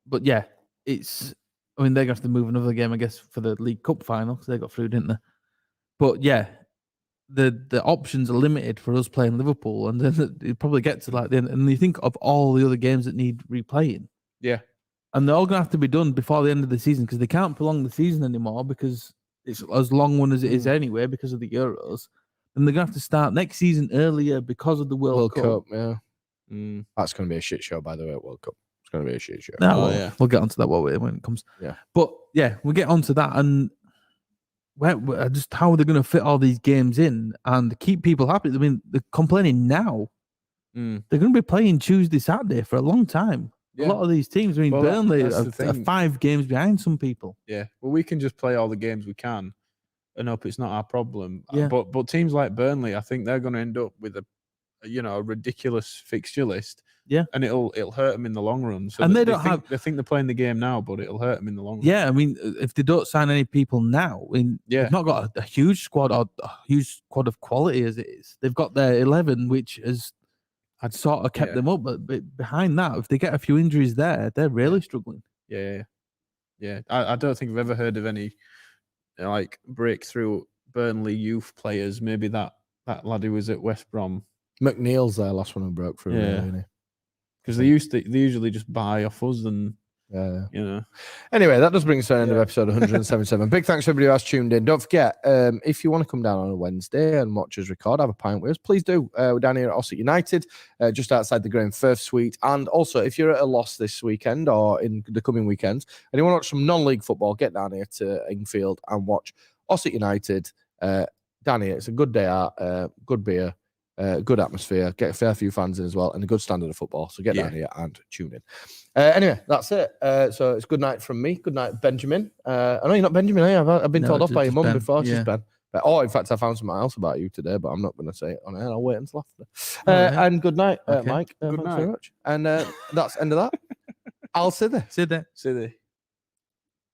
But yeah, I mean, they're going to have to move another game, I guess, for the League Cup final because they got through, didn't they? But yeah, the options are limited for us playing Liverpool, and then you probably get to like the end, and you think of all the other games that need replaying. Yeah, and they're all going to have to be done before the end of the season because they can't prolong the season anymore because it's as long one as it is anyway because of the Euros. And they're going to have to start next season earlier because of the World Cup. Yeah. That's going to be a shit show, by the way, at World Cup. It's going to be a shit show. No, we'll get onto that when it comes. Yeah. But yeah, we'll get onto that. And just how are they going to fit all these games in and keep people happy? I mean, they're complaining now. They're going to be playing Tuesday, Saturday for a long time. Yeah. A lot of these teams, I mean, Burnley are 5 games behind some people. Yeah. Well, we can just play all the games we can and hope it's not our problem. Yeah. But teams like Burnley, I think they're going to end up with a ridiculous fixture list. Yeah, and it'll hurt them in the long run. So and they think they're playing the game now, but it'll hurt them in the long run. Yeah, I mean, if they don't sign any people now, they've not got a huge squad or a huge squad of quality as it is. They've got their 11, which is I'd sort of kept Yeah. them up, but behind that, if they get a few injuries there, they're really struggling. Yeah. I don't think I've ever heard of any like breakthrough Burnley youth players. Maybe that lad who was at West Brom. McNeil's the last one who broke through. Yeah. Really, Because they usually just buy off us and yeah. you know. Anyway, that does bring us to the end of episode 177. Big thanks to everybody who has tuned in. Don't forget, if you want to come down on a Wednesday and watch us record, have a pint with us, please do. We're down here at Ossett United, just outside the Graham Firth Suite. And also, if you're at a loss this weekend or in the coming weekends, and you want to watch some non-league football, get down here to Ingfield and watch Ossett United down here. It's a good day out, good beer. Good atmosphere, get a fair few fans in as well, and a good standard of football. So get down here and tune in. Anyway, that's it. So it's good night from me. Good night, Benjamin. I know you're not Benjamin, are you? I've been told off by your mum before. She's Ben. In fact, I found something else about you today, but I'm not going to say it on air. I'll wait until after. And good night, Mike. Good thanks night. very much. And that's the end of that. I'll sit there. Sit there. See they.